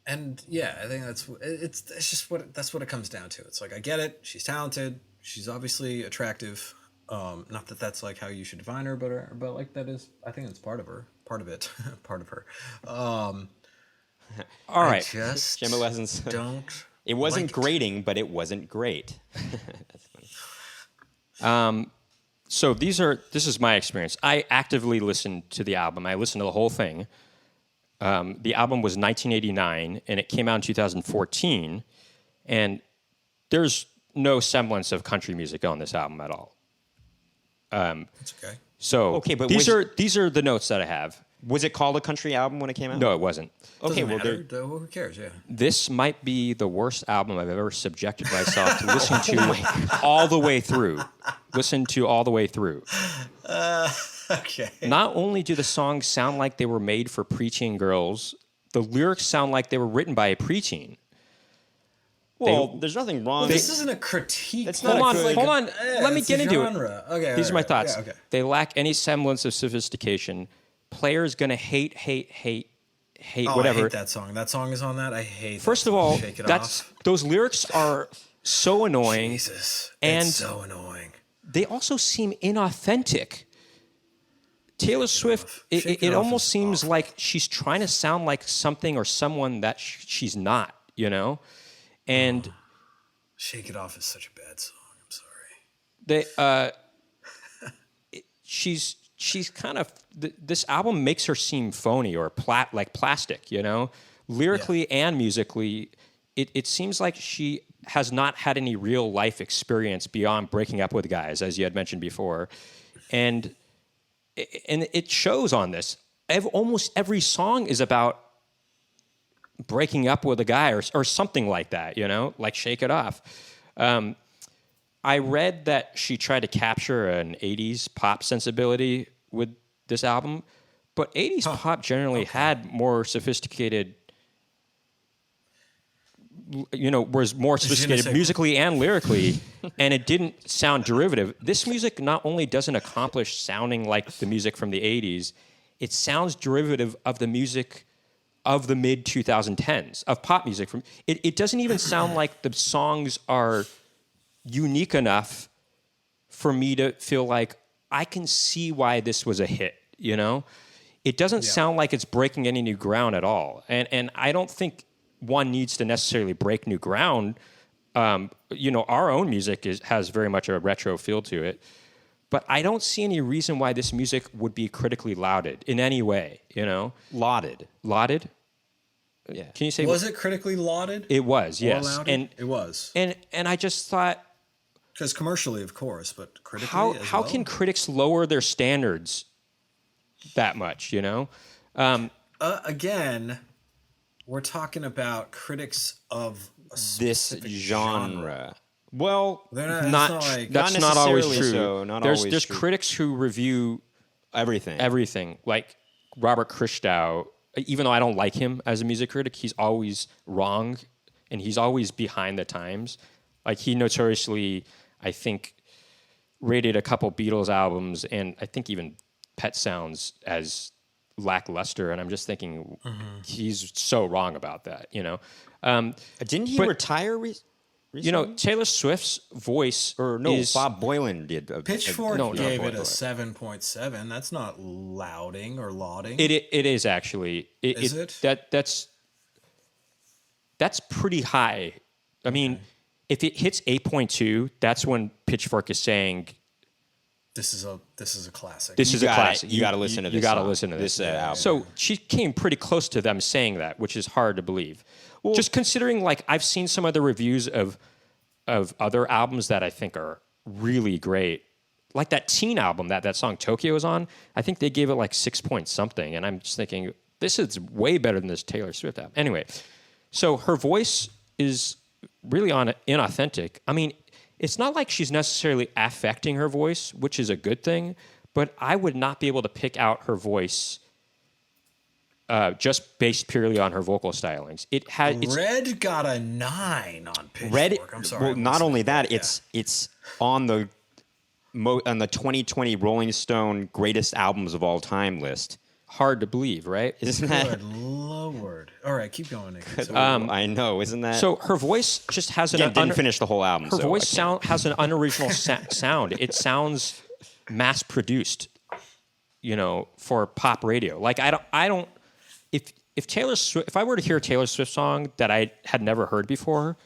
Speaker 3: And yeah, I think it's just that's what it comes down to. It's like I get it. She's talented. She's obviously attractive. Not that that's like how you should define her, but like that is. I think it's part of her. Part of it. Part of her.
Speaker 2: All right.
Speaker 3: I just
Speaker 1: Gemma Lessons.
Speaker 3: don't.
Speaker 1: It wasn't
Speaker 3: like it.
Speaker 1: grating, but it wasn't great. That's funny.
Speaker 2: So this is my experience. I actively listened to the album. I listened to the whole thing. The album was 1989, and it came out in 2014. And there's no semblance of country music on this album at all.
Speaker 3: It's okay.
Speaker 2: So
Speaker 1: Okay, but
Speaker 2: these are the notes that I have.
Speaker 1: Was it called a country album when it came out?
Speaker 2: No, it wasn't.
Speaker 1: Okay,
Speaker 3: Doesn't
Speaker 1: well,
Speaker 3: matter. Who cares? Yeah.
Speaker 2: This might be the worst album I've ever subjected myself to listen to all the way through. Listen to all the way through.
Speaker 3: Okay.
Speaker 2: Not only do the songs sound like they were made for preteen girls, the lyrics sound like they were written by a preteen.
Speaker 1: well, there's nothing wrong.
Speaker 3: Well, this isn't a critique.
Speaker 1: That's not
Speaker 2: Hold
Speaker 1: a
Speaker 2: on,
Speaker 1: good-
Speaker 2: hold on. Let me
Speaker 3: it's
Speaker 2: get
Speaker 3: a
Speaker 2: into
Speaker 3: genre.
Speaker 2: it.
Speaker 3: Okay.
Speaker 2: These are my
Speaker 3: alright.
Speaker 2: thoughts.
Speaker 3: Yeah, okay.
Speaker 2: They lack any semblance of sophistication. Players gonna hate
Speaker 3: Oh,
Speaker 2: whatever.
Speaker 3: I hate that song. That song is on that. I hate.
Speaker 2: First
Speaker 3: that
Speaker 2: of
Speaker 3: song.
Speaker 2: all,
Speaker 3: Shake It
Speaker 2: that's
Speaker 3: Off.
Speaker 2: those lyrics are so annoying.
Speaker 3: Jesus.
Speaker 2: and-
Speaker 3: It's so annoying.
Speaker 2: They also seem inauthentic. Taylor Swift,
Speaker 3: Shake It
Speaker 2: it
Speaker 3: Off
Speaker 2: almost
Speaker 3: is
Speaker 2: seems
Speaker 3: awful.
Speaker 2: like she's trying to sound like something or someone that she's not, And
Speaker 3: Shake It Off is such a bad song. I'm sorry.
Speaker 2: she's kind of this album makes her seem phony or like plastic, lyrically and musically. It seems like she has not had any real life experience beyond breaking up with guys, as you had mentioned before, and it shows on this. Almost every song is about breaking up with a guy or something like that, like Shake It Off. I read that she tried to capture an 80s pop sensibility with this album, but 80s pop generally had more sophisticated, was more sophisticated musically and lyrically, and it didn't sound derivative. This music not only doesn't accomplish sounding like the music from the 80s, it sounds derivative of the music of the mid 2010s, of pop music. It doesn't even sound like the songs are unique enough for me to feel like, I can see why this was a hit, you know? It doesn't sound like it's breaking any new ground at all. And I don't think one needs to necessarily break new ground. You know, our own music has very much a retro feel to it. But I don't see any reason why this music would be critically lauded in any way, you know?
Speaker 1: Lauded.
Speaker 2: Lauded?
Speaker 1: Yeah.
Speaker 2: Can you say...
Speaker 3: Was it critically lauded?
Speaker 2: It was, yes.
Speaker 3: Lauded?
Speaker 2: And
Speaker 3: it was.
Speaker 2: And I just thought...
Speaker 3: Because commercially, of course, but critically
Speaker 2: How can critics lower their standards that much, you know?
Speaker 3: Again, we're talking about critics of a
Speaker 1: This
Speaker 3: specific
Speaker 1: genre. Well,
Speaker 3: That's
Speaker 2: not always
Speaker 1: necessarily
Speaker 2: true.
Speaker 1: so, not
Speaker 2: there's
Speaker 1: always true.
Speaker 2: critics who review
Speaker 1: everything.
Speaker 2: like Robert Christgau. Even though I don't like him as a music critic, he's always wrong, and he's always behind the times. Like he notoriously, I think, rated a couple Beatles albums, and I think even Pet Sounds as lackluster. And I'm just thinking, he's so wrong about that, you know.
Speaker 1: Didn't he retire recently?
Speaker 2: You know, Taylor Swift's voice,
Speaker 1: Bob Boilen did.
Speaker 3: Pitchfork gave it a 7.7. That's not lauding or lauding.
Speaker 2: It is actually.
Speaker 3: Is it?
Speaker 2: That's pretty high. I mean, if it hits 8.2, that's when Pitchfork is saying
Speaker 3: this is a classic.
Speaker 2: This is a classic.
Speaker 1: You got to listen to this.
Speaker 2: You got to
Speaker 1: song.
Speaker 2: listen to this.
Speaker 1: album.
Speaker 2: So she came pretty close to them saying that, which is hard to believe. Well, just considering, like, I've seen some of the reviews of other albums that I think are really great, like that Teen album that song Tokyo is on. I think they gave it like 6 point something, and I'm just thinking this is way better than this Taylor Swift album. Anyway, so her voice is really inauthentic. I mean, it's not like she's necessarily affecting her voice, which is a good thing, but I would not be able to pick out her voice just based purely on her vocal stylings.
Speaker 3: Red got a 9 on Pitchfork.
Speaker 1: Red.
Speaker 3: I'm sorry.
Speaker 1: Well, not only that, it's on the 2020 Rolling Stone greatest albums of all time list.
Speaker 2: Hard to believe, right?
Speaker 1: Isn't that?
Speaker 3: Good Lord. All right, keep going, Nick.
Speaker 1: I know, isn't that?
Speaker 2: So her voice just has an...
Speaker 1: didn't finish the whole album.
Speaker 2: Her voice has an unoriginal sound. It sounds mass-produced, you know, for pop radio. Like, I don't... If Taylor Swift... If I were to hear a Taylor Swift song that I had never heard before,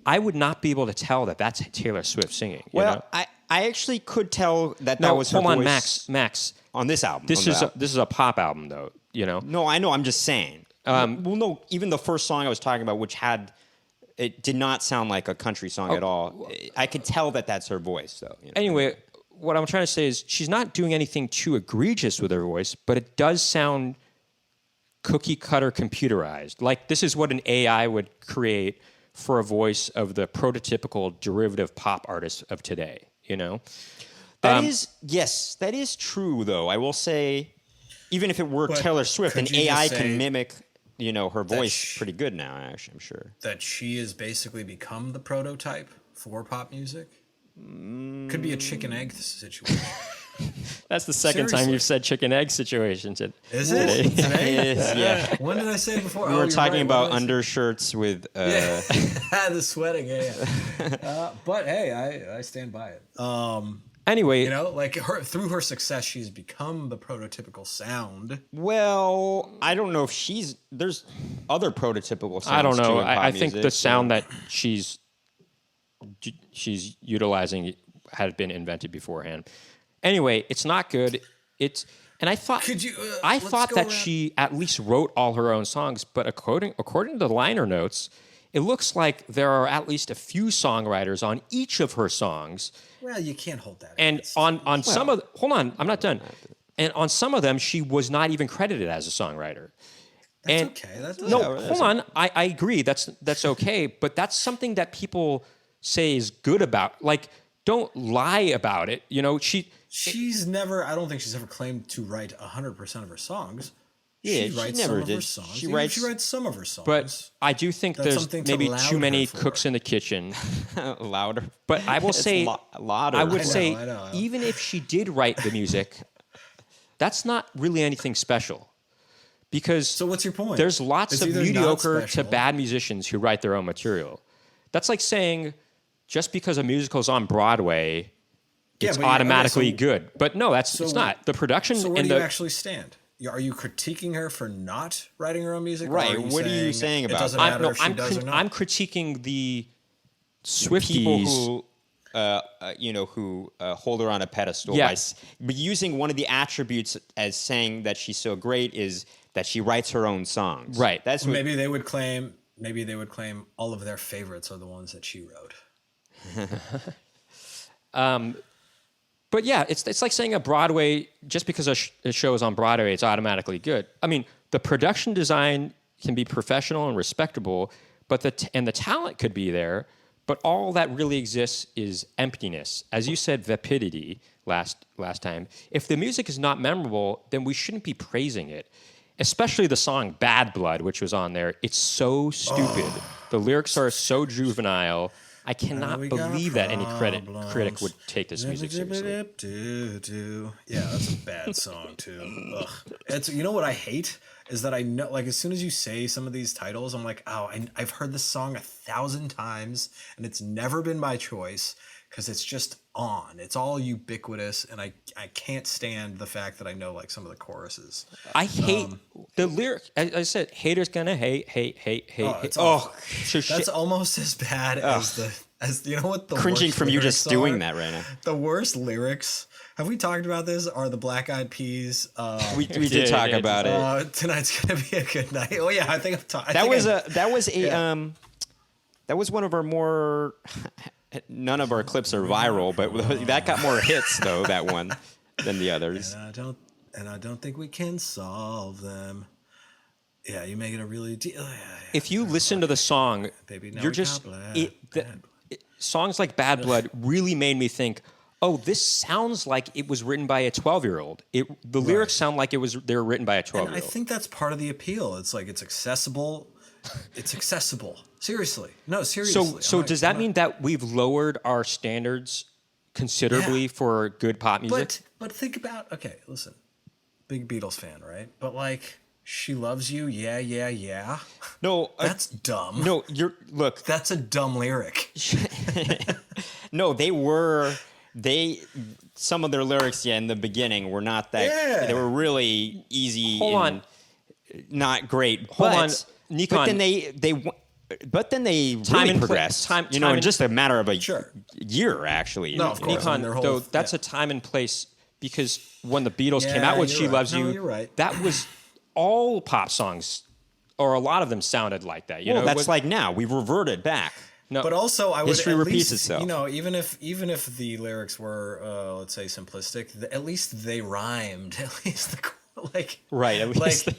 Speaker 2: I would not be able to tell that that's Taylor Swift singing.
Speaker 1: Well, I actually could tell that was her voice.
Speaker 2: Hold on, Max.
Speaker 1: On this album.
Speaker 2: This is a pop album, though, you know?
Speaker 1: No, I know. I'm just saying. Well, no, even the first song I was talking about, which it did not sound like a country song at all. I could tell that that's her voice, though. You know?
Speaker 2: Anyway, what I'm trying to say is she's not doing anything too egregious with her voice, but it does sound cookie cutter computerized. Like this is what an AI would create for a voice of the prototypical derivative pop artist of today, you know?
Speaker 1: That is true, though. I will say, even if it were Taylor Swift, an AI can mimic, you know, her voice pretty good now, actually, I'm sure.
Speaker 3: That she has basically become the prototype for pop music? Could be a chicken egg situation.
Speaker 2: That's the second time you've said chicken egg situation.
Speaker 3: Is it? Today?
Speaker 1: Yeah.
Speaker 3: When did I say it before?
Speaker 1: We were talking about undershirts with...
Speaker 3: the sweating, but hey, I stand by it.
Speaker 2: Anyway,
Speaker 3: you know, like through her success, she's become the prototypical sound.
Speaker 1: Well, I don't know if there's other prototypical sounds.
Speaker 2: I don't know. I think
Speaker 1: music,
Speaker 2: the sound that she's utilizing had been invented beforehand. Anyway, it's not good. And I thought that she at least wrote all her own songs, but according to the liner notes, it looks like there are at least a few songwriters on each of her songs.
Speaker 3: Well, you can't hold that.
Speaker 2: And on some of hold on, I'm not done. And on some of them, she was not even credited as a songwriter.
Speaker 3: That's okay.
Speaker 2: Hold on. I agree. That's okay. But that's something that people say is good about. Like, don't lie about it. You know,
Speaker 3: she's never. I don't think she's ever claimed to write 100% of her songs.
Speaker 1: Yeah,
Speaker 3: she writes
Speaker 1: never
Speaker 3: some
Speaker 1: did.
Speaker 3: Of her songs.
Speaker 1: She writes
Speaker 3: some of her songs.
Speaker 2: But I do think there's maybe too many cooks in the kitchen.
Speaker 1: Louder.
Speaker 2: But I will say,
Speaker 1: louder.
Speaker 2: I would say,
Speaker 3: I know.
Speaker 2: even if she did write the music, that's not really anything special. Because
Speaker 3: so what's your point?
Speaker 2: There's lots of mediocre to bad musicians who write their own material. That's like saying, just because a musical's on Broadway, it's
Speaker 3: but
Speaker 2: automatically
Speaker 3: so-
Speaker 2: good. But no, it's not. The production
Speaker 3: So where
Speaker 2: and
Speaker 3: do you
Speaker 2: the
Speaker 3: actually stand? Are you critiquing her for not writing her own music? or
Speaker 1: Right,
Speaker 3: are
Speaker 1: what are you saying
Speaker 3: it
Speaker 1: about
Speaker 3: doesn't
Speaker 1: that?
Speaker 3: matter if she does or not?
Speaker 2: I'm critiquing the
Speaker 1: People
Speaker 2: Swifties.
Speaker 1: who, who hold her on a pedestal
Speaker 2: Yeah.
Speaker 1: but using one of the attributes as saying that she's so great is that she writes her own songs.
Speaker 2: Right.
Speaker 1: That's what,
Speaker 3: Maybe they would claim all of their favorites are the ones that she wrote.
Speaker 2: But yeah, it's like saying a Broadway, just because a show is on Broadway, it's automatically good. I mean, the production design can be professional and respectable, but the talent could be there, but all that really exists is emptiness. As you said, vapidity last time. If the music is not memorable, then we shouldn't be praising it. Especially the song Bad Blood, which was on there. It's so stupid. The lyrics are so juvenile. I cannot believe that any critic would take this music seriously.
Speaker 3: Yeah, that's a bad song too. Ugh. It's, you know what I hate is that I know, like, as soon as you say some of these titles, I'm like, oh, I've heard this song 1,000 times and it's never been my choice because it's just on. It's all ubiquitous, and I can't stand the fact that I know like some of the choruses.
Speaker 2: I hate the lyric. As I said, haters gonna hate.
Speaker 3: It's
Speaker 2: Oh,
Speaker 3: that's almost as bad as you know what the
Speaker 1: cringing
Speaker 3: worst
Speaker 1: from you just
Speaker 3: lyrics
Speaker 1: doing
Speaker 3: are?
Speaker 1: that right now.
Speaker 3: The worst lyrics. Have we talked about this? Are the Black Eyed Peas?
Speaker 1: We did talk about it.
Speaker 3: Tonight's gonna be a good night. Oh yeah, I think I've talked.
Speaker 1: That was one of our more. None of our clips are viral, but that got more hits though. That one than the others.
Speaker 3: And I don't think we can solve them. Yeah, you make it a really.
Speaker 2: If you listen to the song,
Speaker 3: Baby, now
Speaker 2: you're
Speaker 3: we
Speaker 2: just
Speaker 3: got
Speaker 2: songs like Bad Blood really made me think. Oh, this sounds like it was written by a 12-year-old. The lyrics sound like they were written by a 12-year-old.
Speaker 3: And I think that's part of the appeal. It's like it's accessible. It's accessible. Seriously. No, seriously.
Speaker 2: So does that mean that we've lowered our standards considerably for good pop music?
Speaker 3: But think about, okay, listen. Big Beatles fan, right? But like, She Loves You, yeah.
Speaker 1: No,
Speaker 3: that's dumb.
Speaker 1: No, look.
Speaker 3: That's a dumb lyric.
Speaker 1: No, some of their lyrics, in the beginning were not that.
Speaker 3: Yeah.
Speaker 1: They were really easy.
Speaker 2: Hold on.
Speaker 1: Not great.
Speaker 2: Hold on, Nickon.
Speaker 1: But then they really progressed. In just a matter of a year, actually.
Speaker 3: No, of course.
Speaker 2: Nickon, that's a time and place, because when the Beatles came out with "She Loves You,"
Speaker 3: you're right.
Speaker 2: that was all pop songs, or a lot of them sounded like that.
Speaker 1: That's like now we've reverted back.
Speaker 2: No,
Speaker 3: but also, I would
Speaker 1: history
Speaker 3: at
Speaker 1: repeats
Speaker 3: least,
Speaker 1: itself.
Speaker 3: Even if the lyrics were, let's say, simplistic, at least they rhymed. At least
Speaker 1: right. At least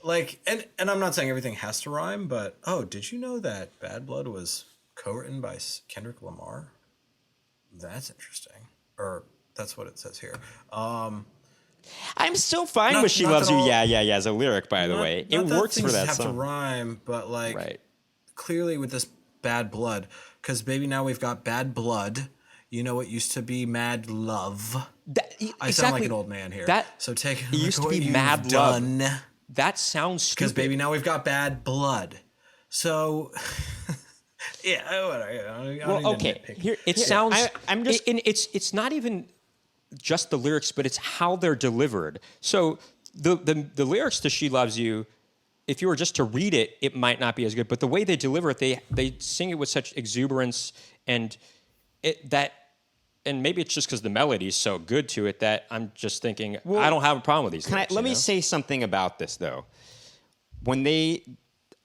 Speaker 3: and I'm not saying everything has to rhyme, but did you know that Bad Blood was co-written by Kendrick Lamar? That's interesting. Or that's what it says here.
Speaker 1: I'm still fine with "She Loves You." Yeah, as a lyric, by the way, it works for that
Speaker 3: have
Speaker 1: song.
Speaker 3: To rhyme, but clearly with this Bad Blood, because baby, now we've got bad blood. You know, it used to be mad love. I sound like an old man here. So take
Speaker 2: it used to be mad
Speaker 3: done.
Speaker 2: Love. That sounds stupid.
Speaker 3: Because baby, now we've got bad blood. So
Speaker 2: It sounds. I'm just. It's not even just the lyrics, but it's how they're delivered. So the lyrics to "She Loves You," if you were just to read it, it might not be as good. But the way they deliver it, they sing it with such exuberance, and maybe it's just because the melody is so good to it that I'm just thinking, I don't have a problem with these lyrics.
Speaker 1: Let me say something about this, though. When they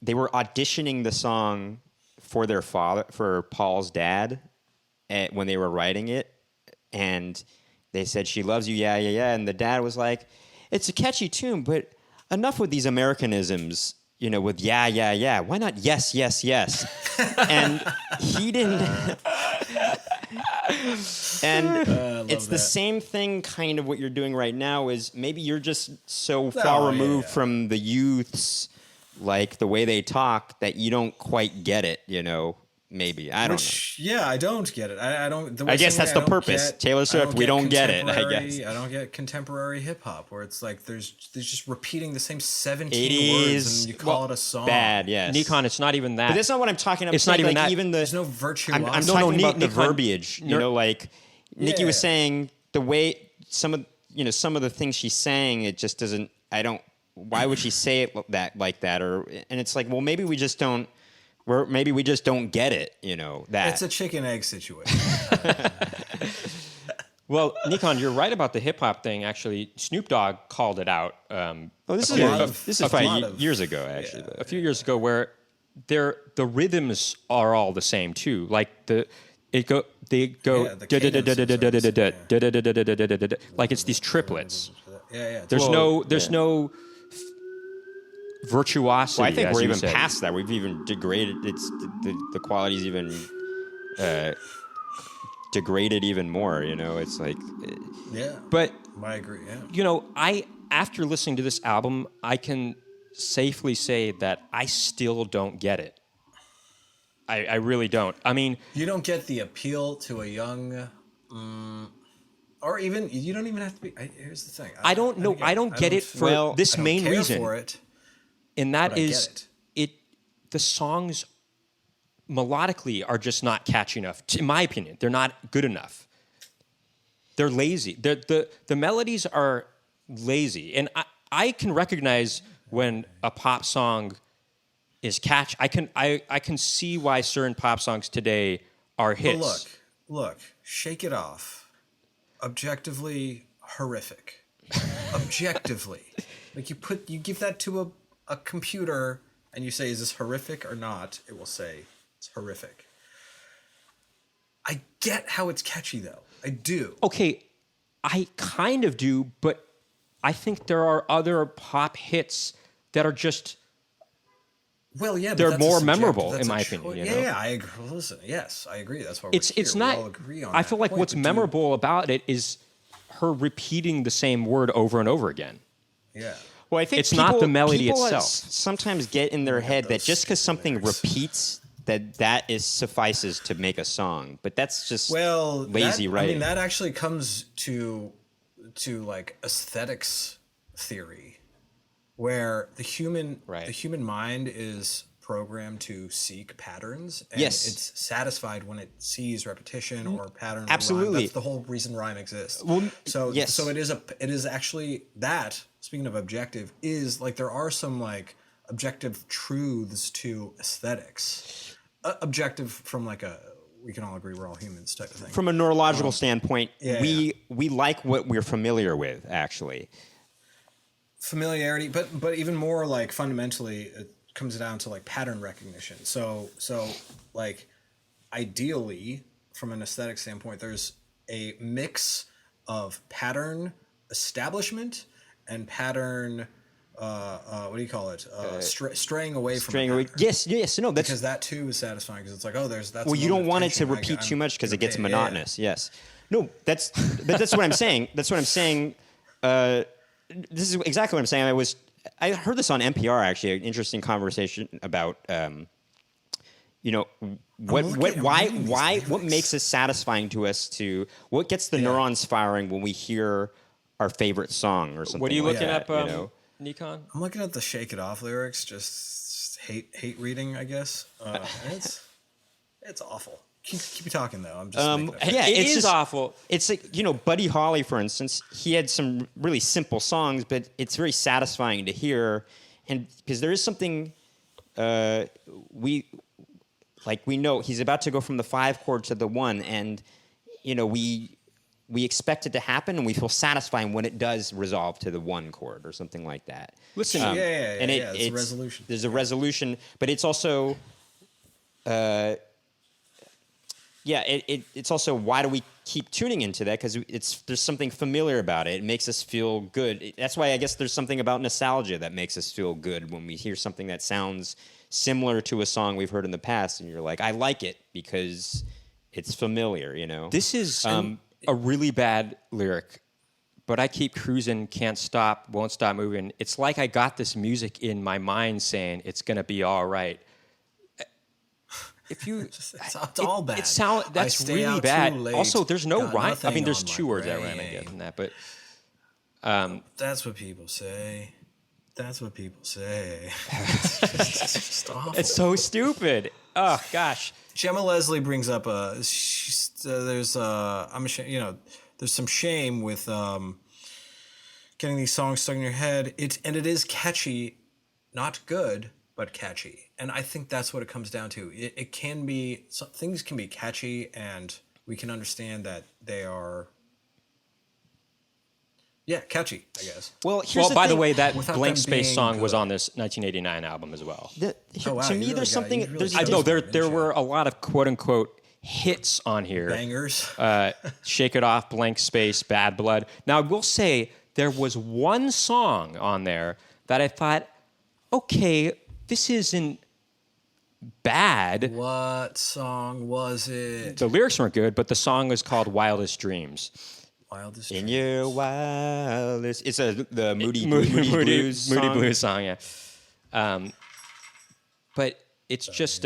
Speaker 1: were auditioning the song for their father, for Paul's dad, when they were writing it, and they said, "She loves you, yeah," and the dad was like, "It's a catchy tune, but enough with these Americanisms, with yeah. Why not yes?" And he didn't. And it's the same thing, kind of what you're doing right now is maybe you're just so far removed from the youths, like the way they talk, that you don't quite get it, maybe. I don't know.
Speaker 3: Yeah, I don't get it. I don't.
Speaker 1: I guess that's the purpose. Taylor Swift, we don't get it, I guess.
Speaker 3: I don't get contemporary hip hop where it's like there's just repeating the same 17 words and you call it a song.
Speaker 1: Bad, yes.
Speaker 2: Nickon, it's not even that.
Speaker 1: But that's not what I'm talking about.
Speaker 2: It's not even that.
Speaker 1: Even
Speaker 3: there's no virtuosity.
Speaker 1: I'm talking about the verbiage. Nicky was saying the way some of the things she's saying, it just doesn't. Why would she say it like that? And it's like, well, maybe we just don't get it. That
Speaker 3: it's a chicken egg situation.
Speaker 2: Well, Nickon, you're right about the hip hop thing. Actually, Snoop Dogg called it out.
Speaker 1: This is 5 years ago, actually.
Speaker 2: A few years ago, where the rhythms are all the same too. Like they go like it's these triplets.
Speaker 3: Yeah.
Speaker 2: There's no virtuosity.
Speaker 1: Well, I think
Speaker 2: as
Speaker 1: we're
Speaker 2: you
Speaker 1: even
Speaker 2: said.
Speaker 1: past that. We've even degraded. It's the quality's even degraded even more. It's like.
Speaker 3: Yeah.
Speaker 2: But
Speaker 3: I agree. Yeah.
Speaker 2: After listening to this album, I can safely say that I still don't get it. I really don't. I mean,
Speaker 3: you don't get the appeal to a young, or even you don't even have to be. Here's the thing.
Speaker 2: I don't know. I don't get it for this main reason.
Speaker 3: For it,
Speaker 2: and that is
Speaker 3: it.
Speaker 2: The songs melodically are just not catchy enough. In my opinion, they're not good enough. They're lazy. The melodies are lazy, and I can recognize when a pop song is catchy. I can see why certain pop songs today are hits.
Speaker 3: But look, Shake It Off, objectively horrific. Objectively, like you give that to a computer and you say, is this horrific or not? It will say it's horrific. I get how it's catchy though. I do.
Speaker 2: Okay, I kind of do, but I think there are other pop hits that are just they're more memorable in my opinion.
Speaker 3: Yeah, I agree. Listen, yes, I agree. That's why we're here.
Speaker 2: It's not.
Speaker 3: We all agree on
Speaker 2: I feel like what's memorable about it is her repeating the same word over and over again.
Speaker 3: Yeah.
Speaker 1: Well, I think
Speaker 2: it's not the melody
Speaker 1: people
Speaker 2: itself.
Speaker 1: Sometimes get in their head that just because something repeats, that is suffices to make a song. But that's just lazy writing.
Speaker 3: I mean, that actually comes to like aesthetics theory, where the human mind is programmed to seek patterns, and it's satisfied when it sees repetition or pattern.
Speaker 1: Absolutely,
Speaker 3: or rhyme. That's the whole reason rhyme exists.
Speaker 1: Well,
Speaker 3: so it is actually that. Speaking of objective, is like there are some like objective truths to aesthetics. Objective from like we can all agree we're all humans type of thing.
Speaker 1: From a neurological standpoint, we like what we're familiar with, actually.
Speaker 3: Familiarity, but even more like fundamentally, it comes down to like pattern recognition. So like ideally, from an aesthetic standpoint, there's a mix of pattern establishment and pattern. What do you call it? Straying away from.
Speaker 1: Straying away. Yes. No, that's
Speaker 3: because that too is satisfying because it's like, that's.
Speaker 1: Well, you don't want it to repeat too much because it gets monotonous. Yeah. Yes. No, that's what I'm saying. That's what I'm saying. This is exactly what I'm saying. I heard this on NPR actually, an interesting conversation about what makes it satisfying to us what gets the neurons firing when we hear our favorite song or something.
Speaker 2: What are you looking
Speaker 1: up,
Speaker 2: Nickon?
Speaker 3: I'm looking at the Shake It Off lyrics, just hate reading, I guess. It's awful. Keep talking though. I'm just
Speaker 2: it is awful.
Speaker 1: It's like Buddy Holly, for instance. He had some really simple songs, but it's very satisfying to hear, and because there is something we know he's about to go from the 5 chord to the 1, and we expect it to happen, and we feel satisfying when it does resolve to the 1 chord or something like that.
Speaker 2: Listen,
Speaker 3: it's a resolution.
Speaker 1: There's a resolution, but it's also. It's also why do we keep tuning into that? Because there's something familiar about it. It makes us feel good. That's why I guess there's something about nostalgia that makes us feel good when we hear something that sounds similar to a song we've heard in the past, and you're like, I like it because it's familiar.
Speaker 2: This is a really bad lyric, but I keep cruising, can't stop, won't stop moving. It's like I got this music in my mind saying it's gonna be all right. If you,
Speaker 3: it's all bad.
Speaker 2: That's really bad. Also, there's no rhyme. I mean, there's 2 words that rhyme, I guess, in that, but
Speaker 3: that's what people say. That's what people say. It's
Speaker 2: so stupid. Oh gosh.
Speaker 3: Gemma Leslie brings up there's I'm ashamed, there's some shame with getting these songs stuck in your head. It is catchy, not good, but catchy. And I think that's what it comes down to. It can be, things can be catchy, and we can understand that they are, catchy, I guess.
Speaker 1: Well,
Speaker 2: By the way, that
Speaker 3: Without
Speaker 2: Blank
Speaker 3: them
Speaker 2: Space
Speaker 3: being
Speaker 2: song was
Speaker 3: good.
Speaker 2: on this 1989 album as well.
Speaker 1: To me, there's something.
Speaker 2: I know there were a lot of quote unquote hits on here.
Speaker 3: Bangers.
Speaker 2: Shake It Off, Blank Space, Bad Blood. Now, I will say there was one song on there that I thought, okay, this isn't bad.
Speaker 3: What song was it?
Speaker 2: The lyrics weren't good, but the song was called Wildest Dreams.
Speaker 3: Wildest
Speaker 1: In
Speaker 3: Dreams.
Speaker 1: your wildest, it's the Moody Blues song.
Speaker 2: Moody Blues song, yeah. But it's just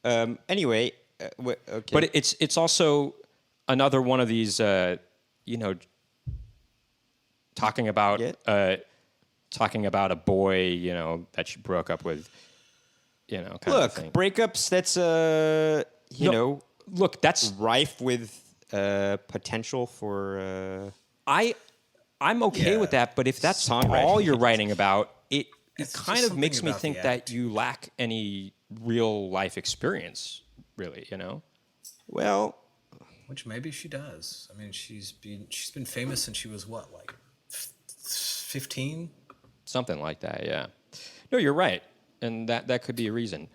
Speaker 1: Anyway, okay.
Speaker 2: but it's also another one of these talking about a boy, that she broke up with, kind of thing.
Speaker 1: Breakups. That's
Speaker 2: Look, that's
Speaker 1: rife with potential for.
Speaker 2: I'm okay with that, but if that's
Speaker 1: Songwriting.
Speaker 2: all you're writing about, it
Speaker 3: It's
Speaker 2: kind
Speaker 3: just
Speaker 2: of makes
Speaker 3: something
Speaker 2: me
Speaker 3: about
Speaker 2: think
Speaker 3: the
Speaker 2: that
Speaker 3: attitude.
Speaker 2: you lack any real life experience, really.
Speaker 1: Well,
Speaker 3: Which maybe she does. I mean, she's been famous since she was what, like 15?
Speaker 2: Something like that. Yeah. No, you're right, and that could be a reason.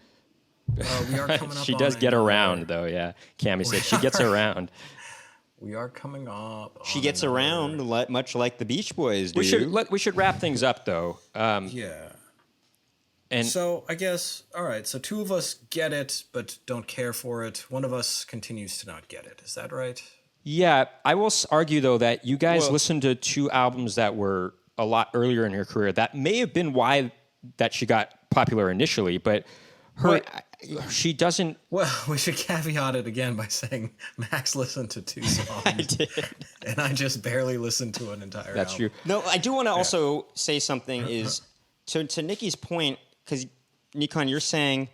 Speaker 3: We are coming up.
Speaker 2: She
Speaker 3: on
Speaker 2: does get
Speaker 3: another-
Speaker 2: around, though. Yeah, Cammy said she gets around.
Speaker 3: We are coming up.
Speaker 1: she
Speaker 3: on
Speaker 1: gets
Speaker 3: another-
Speaker 1: around much like the Beach Boys do.
Speaker 2: We should wrap things up, though.
Speaker 3: Yeah.
Speaker 2: And
Speaker 3: So I guess all right. So two of us get it, but don't care for it. One of us continues to not get it. Is that right?
Speaker 2: yeah, I will argue though that you guys
Speaker 1: Well-
Speaker 2: listened to two albums that were a lot earlier in her career. That may have been why that she got popular initially, but she doesn't.
Speaker 3: Well, we should caveat it again by saying Max listened to two songs, and I just barely listened to an entire.
Speaker 2: That's
Speaker 3: album.
Speaker 2: true.
Speaker 1: No, I do want to also say something. Is to Nicky's point, because Nickon, you're saying,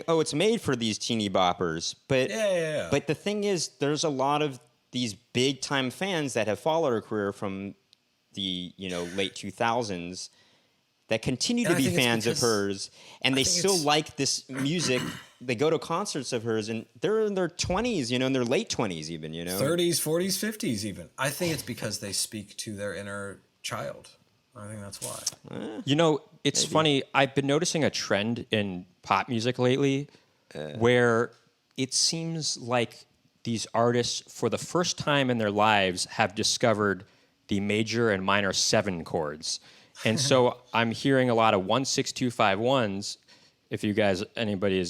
Speaker 1: oh, it's made for these teeny boppers, but
Speaker 3: Yeah.
Speaker 1: But the thing is, there's a lot of these big time fans that have followed her career from the late 2000s that continue
Speaker 3: And
Speaker 1: to
Speaker 3: I
Speaker 1: be
Speaker 3: think it's
Speaker 1: fans of
Speaker 3: because-
Speaker 1: hers, and they
Speaker 3: think
Speaker 1: still
Speaker 3: it's-
Speaker 1: like this music. They go to concerts of hers, and they're in their 20s, in their late 20s even,
Speaker 3: 30s, 40s, 50s, even. I think it's because they speak to their inner child. I think that's why.
Speaker 2: It's funny. I've been noticing a trend in pop music lately where it seems like these artists, for the first time in their lives, have discovered the major and minor 7 chords. And so I'm hearing a lot of 1-6-2-5-1s. If you guys, anybody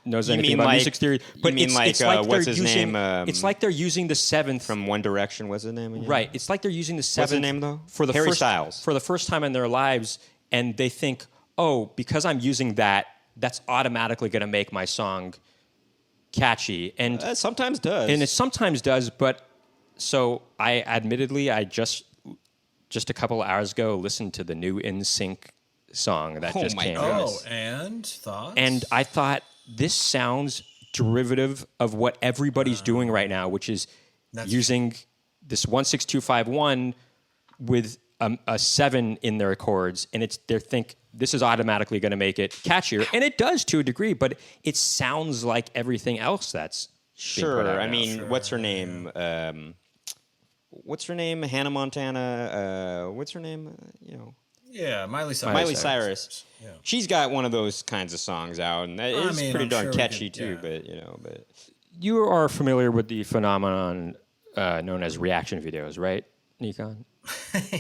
Speaker 2: knows anything about music theory, but
Speaker 1: you mean
Speaker 2: it's
Speaker 1: like,
Speaker 2: like
Speaker 1: what's
Speaker 2: they're
Speaker 1: his
Speaker 2: using,
Speaker 1: name?
Speaker 2: it's like they're using the 7th
Speaker 1: From One Direction, what's his name again?
Speaker 2: Right. It's like they're using the 7th.
Speaker 1: What's his name, though?
Speaker 2: For the
Speaker 1: Harry
Speaker 2: first,
Speaker 1: Styles.
Speaker 2: For the first time in their lives, and they think, oh, because I'm using that, that's automatically going to make my song catchy. And
Speaker 1: It sometimes does.
Speaker 2: it sometimes does, but so I just a couple of hours ago listened to the new NSYNC song that just came out.
Speaker 3: Oh, and thoughts?
Speaker 2: And I thought, this sounds derivative of what everybody's doing right now, which is
Speaker 3: That's
Speaker 2: using this 1-6-2-5-1 with a 7 in their chords, and they think this is automatically going to make it catchier, and it does to a degree, but it sounds like everything else that's being put
Speaker 1: Sure.
Speaker 2: out
Speaker 1: I
Speaker 2: now.
Speaker 1: mean, what's her name? What's her name? Hannah Montana. What's her name?
Speaker 3: yeah, Miley Cyrus.
Speaker 1: Miley Cyrus.
Speaker 3: Yeah.
Speaker 1: She's got one of those kinds of songs out, and it's pretty
Speaker 3: I'm
Speaker 1: darn
Speaker 3: sure we
Speaker 1: catchy
Speaker 3: could-
Speaker 1: too.
Speaker 3: yeah.
Speaker 1: But
Speaker 2: You are familiar with the phenomenon known as reaction videos, right, Nickon?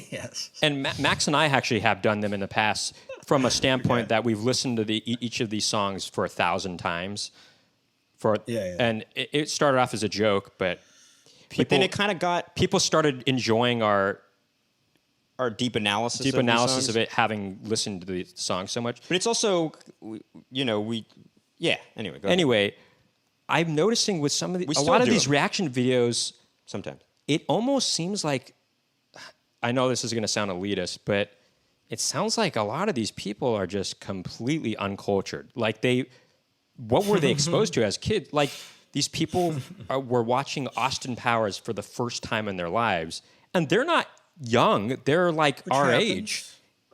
Speaker 3: Yes.
Speaker 2: And Max and I actually have done them in the past from a standpoint that we've listened to each of these songs for 1,000 times.
Speaker 3: Yeah.
Speaker 2: And it started off as a joke, but
Speaker 1: then it kind of got
Speaker 2: people started enjoying our
Speaker 1: deep analysis.
Speaker 2: deep
Speaker 1: of these
Speaker 2: analysis
Speaker 1: songs.
Speaker 2: of it, having listened to the song so much.
Speaker 1: But it's also, Anyway, go ahead.
Speaker 2: Anyway, I'm noticing with some of
Speaker 1: We
Speaker 2: a
Speaker 1: still
Speaker 2: lot of
Speaker 1: do
Speaker 2: these
Speaker 1: them.
Speaker 2: reaction videos,
Speaker 1: Sometimes.
Speaker 2: it almost seems like, I know this is going to sound elitist, but it sounds like a lot of these people are just completely uncultured. Like what were they exposed to as kids? Like these people were watching Austin Powers for the first time in their lives, and they're not young. They're like our age.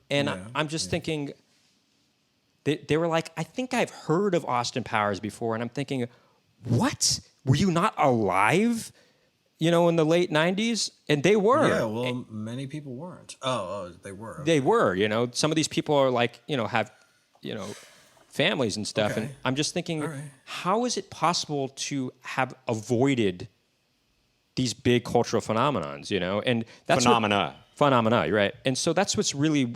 Speaker 2: And I'm just thinking, they were like, I think I've heard of Austin Powers before. And I'm thinking, what? Were you not alive, in the late 90s? And they were.
Speaker 3: Yeah, well, many people weren't. Oh, they were. Okay.
Speaker 2: They were, Some of these people are like, have, families and stuff.
Speaker 3: Okay.
Speaker 2: And I'm just thinking, how is it possible to have avoided these big cultural phenomenons, And that's Phenomena, you're right. And so that's what's really...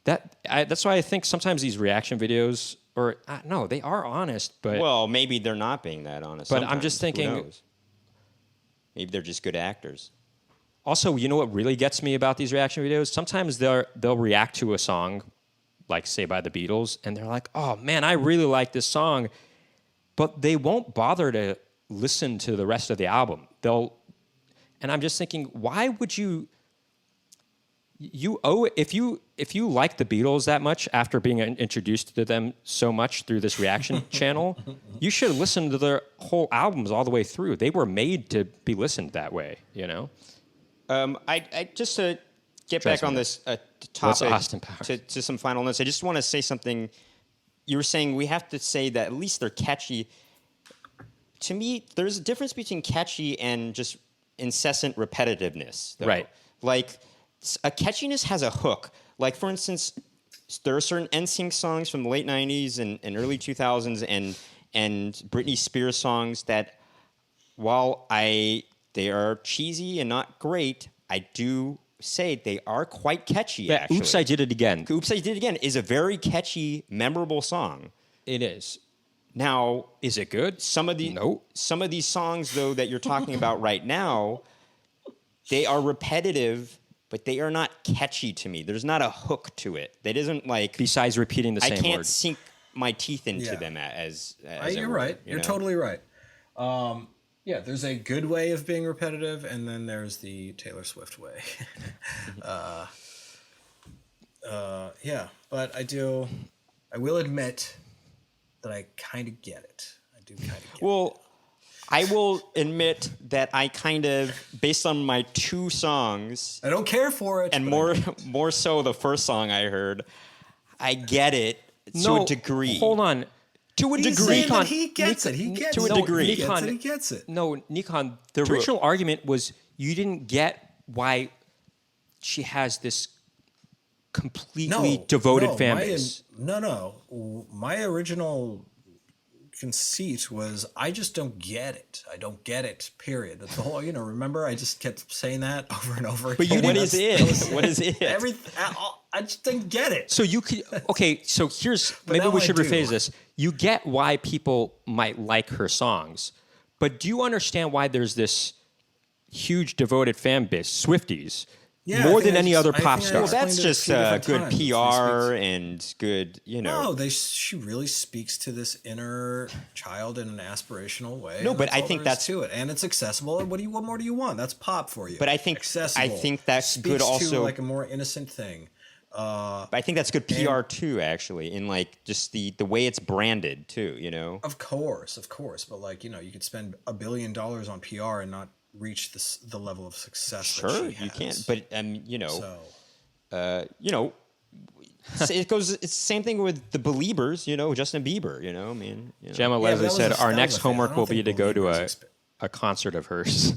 Speaker 2: That's why I think sometimes these reaction videos, no, they are honest, but...
Speaker 1: Well, maybe they're not being that honest.
Speaker 2: But
Speaker 1: sometimes.
Speaker 2: I'm just thinking...
Speaker 1: Who knows? Maybe they're just good actors.
Speaker 2: Also, you know what really gets me about these reaction videos? Sometimes they'll react to a song, like, say, by the Beatles, and they're like, oh, man, I really like this song, but they won't bother to listen to the rest of the album. And I'm just thinking, why would you... if you like the Beatles that much after being introduced to them so much through this reaction channel, you should listen to their whole albums all the way through. They were made to be listened that way,
Speaker 1: I just to get back on this topic
Speaker 2: Austin Powers?
Speaker 1: To some final notes. I just want to say something. You were saying we have to say that at least they're catchy. To me, there's a difference between catchy and just incessant repetitiveness, though.
Speaker 2: Right?
Speaker 1: Like. A catchiness has a hook. Like, for instance, there are certain NSYNC songs from the late 90s and early 2000s and Britney Spears songs that, while they are cheesy and not great, I do say they are quite catchy, actually.
Speaker 2: Oops, I Did It Again.
Speaker 1: Oops, I Did It Again is a very catchy, memorable song.
Speaker 2: It is.
Speaker 1: Now...
Speaker 2: Is it good?
Speaker 1: No. Some of these songs, though, that you're talking about right now, they are repetitive... But they are not catchy to me. There's not a hook to it. That isn't like...
Speaker 2: Besides repeating the same word.
Speaker 1: I can't sink my teeth into them as
Speaker 3: you're right. You're totally right. There's a good way of being repetitive, and then there's the Taylor Swift way. But I will admit that I kind of get it. I do kind of get it.
Speaker 1: Well... I will admit that I kind of, based on my two songs...
Speaker 3: I don't care for it.
Speaker 1: And more so the first song I heard, I get it to a degree.
Speaker 2: Hold on.
Speaker 1: To a
Speaker 3: He's
Speaker 1: degree.
Speaker 3: saying he gets it. He gets it.
Speaker 1: To a degree.
Speaker 3: He gets it.
Speaker 2: No, Nickon, the original argument was you didn't get why she has this completely devoted fan base.
Speaker 3: My original... conceit was I just don't get it. I don't get it, period. That's the whole, remember I just kept saying that over and over again.
Speaker 1: But what is it? What is it?
Speaker 3: I just didn't get it.
Speaker 2: So you could, okay, so maybe we should rephrase this. You get why people might like her songs, but do you understand why there's this huge devoted fan base, Swifties, more than any other pop star?
Speaker 1: Well, that's just good PR and good,
Speaker 3: No, she really speaks to this inner child in an aspirational way.
Speaker 1: No, but I think that's
Speaker 3: to it, and it's accessible. And what more do you want? That's pop for you.
Speaker 1: But I think
Speaker 3: accessible.
Speaker 1: I think that's
Speaker 3: speaks
Speaker 1: good also,
Speaker 3: to like a more innocent thing.
Speaker 1: But I think that's good PR too, actually, in like just the way it's branded too.
Speaker 3: Of course, but like you could spend $1 billion on PR and not reach the level of success.
Speaker 1: Sure,
Speaker 3: that she has.
Speaker 1: you can't. But it goes. It's the same thing with the Beliebers. Justin Bieber.
Speaker 2: Gemma Leslie said our next homework will be to go to
Speaker 3: a
Speaker 2: concert of hers.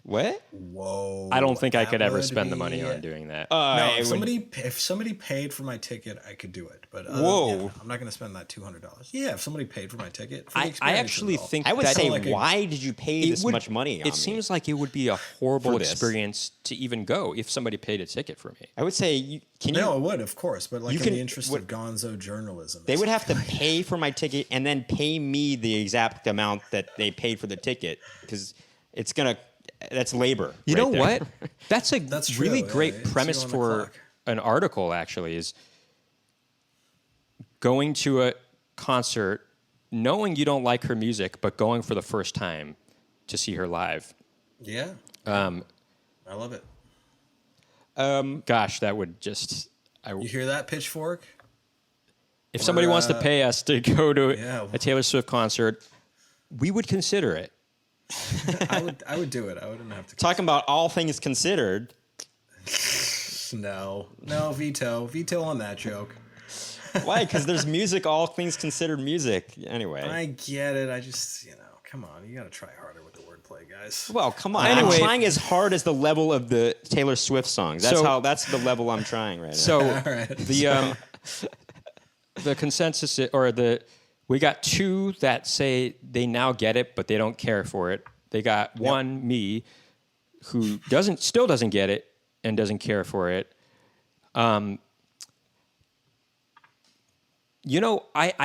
Speaker 1: What?
Speaker 3: Whoa!
Speaker 2: I don't think I could ever spend the money on doing that.
Speaker 3: No, if somebody paid for my ticket, I could do it. But
Speaker 1: whoa,
Speaker 3: I'm not going to spend that $200. Yeah, if somebody paid for my ticket, for
Speaker 2: I actually think
Speaker 1: I would say,
Speaker 3: like
Speaker 1: why did you pay this much money?
Speaker 2: It seems like it would be a horrible experience to even go if somebody paid a ticket for me.
Speaker 1: I would say,
Speaker 3: No, it would, of course, but like in the interest of gonzo journalism,
Speaker 1: they would have to pay for my ticket and then pay me the exact amount that they paid for the ticket because it's gonna. That's labor.
Speaker 2: You know what? That's
Speaker 3: true,
Speaker 2: really great premise for an article, actually, is going to a concert, knowing you don't like her music, but going for the first time to see her live.
Speaker 3: Yeah. I love it.
Speaker 2: Gosh, that would just...
Speaker 3: You hear that, Pitchfork?
Speaker 2: If somebody wants to pay us to go to a Taylor Swift concert, we would consider it.
Speaker 3: I would do it. I wouldn't have to.
Speaker 1: Talking about all things considered.
Speaker 3: No, veto on that joke.
Speaker 1: Why? Because there's music, all things considered music. Anyway.
Speaker 3: I get it. I just, come on. You got to try harder with the wordplay, guys.
Speaker 1: Well, come on.
Speaker 2: Anyway,
Speaker 1: I'm trying as hard as the level of the Taylor Swift songs. That's the level I'm trying right now.
Speaker 2: So
Speaker 3: right.
Speaker 2: the consensus we got 2 that say they now get it, but they don't care for it. They got one, me, who still doesn't get it and doesn't care for it. I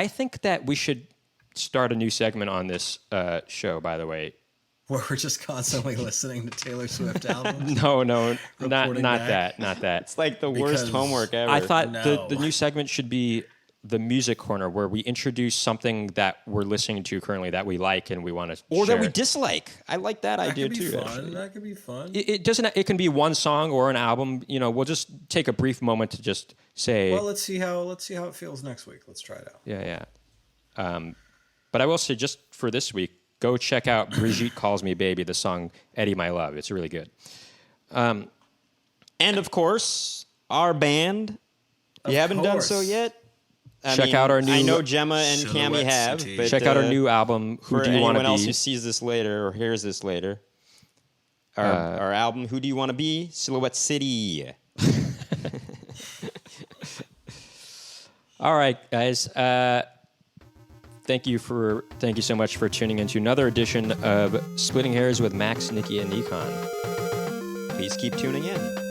Speaker 2: think that we should start a new segment on this show, by the way.
Speaker 3: Where we're just constantly listening to Taylor Swift albums?
Speaker 2: No, not that.
Speaker 1: It's like the worst homework ever.
Speaker 2: I thought the new segment should be the music corner, where we introduce something that we're listening to currently that we like and we want to
Speaker 1: or
Speaker 2: share.
Speaker 1: That we dislike. I like that idea too.
Speaker 3: That could be fun.
Speaker 2: It doesn't. It can be one song or an album. We'll just take a brief moment to just say.
Speaker 3: Well, let's see how it feels next week. Let's try it out.
Speaker 2: Yeah. But I will say, just for this week, go check out Brigitte Calls Me Baby, the song Eddie My Love. It's really good.
Speaker 1: And of course, our band. If you haven't done so yet.
Speaker 2: Check out our new.
Speaker 1: I know Gemma and Cammie have, but
Speaker 2: check out our new album. Who Do You Want to Be?
Speaker 1: For anyone else who sees this later or hears this later, our album "Who Do You Want to Be?" Silhouette City.
Speaker 2: All right, guys. Thank you so much for tuning into another edition of Splitting Hairs with Max, Nicky, and Nickon.
Speaker 1: Please keep tuning in.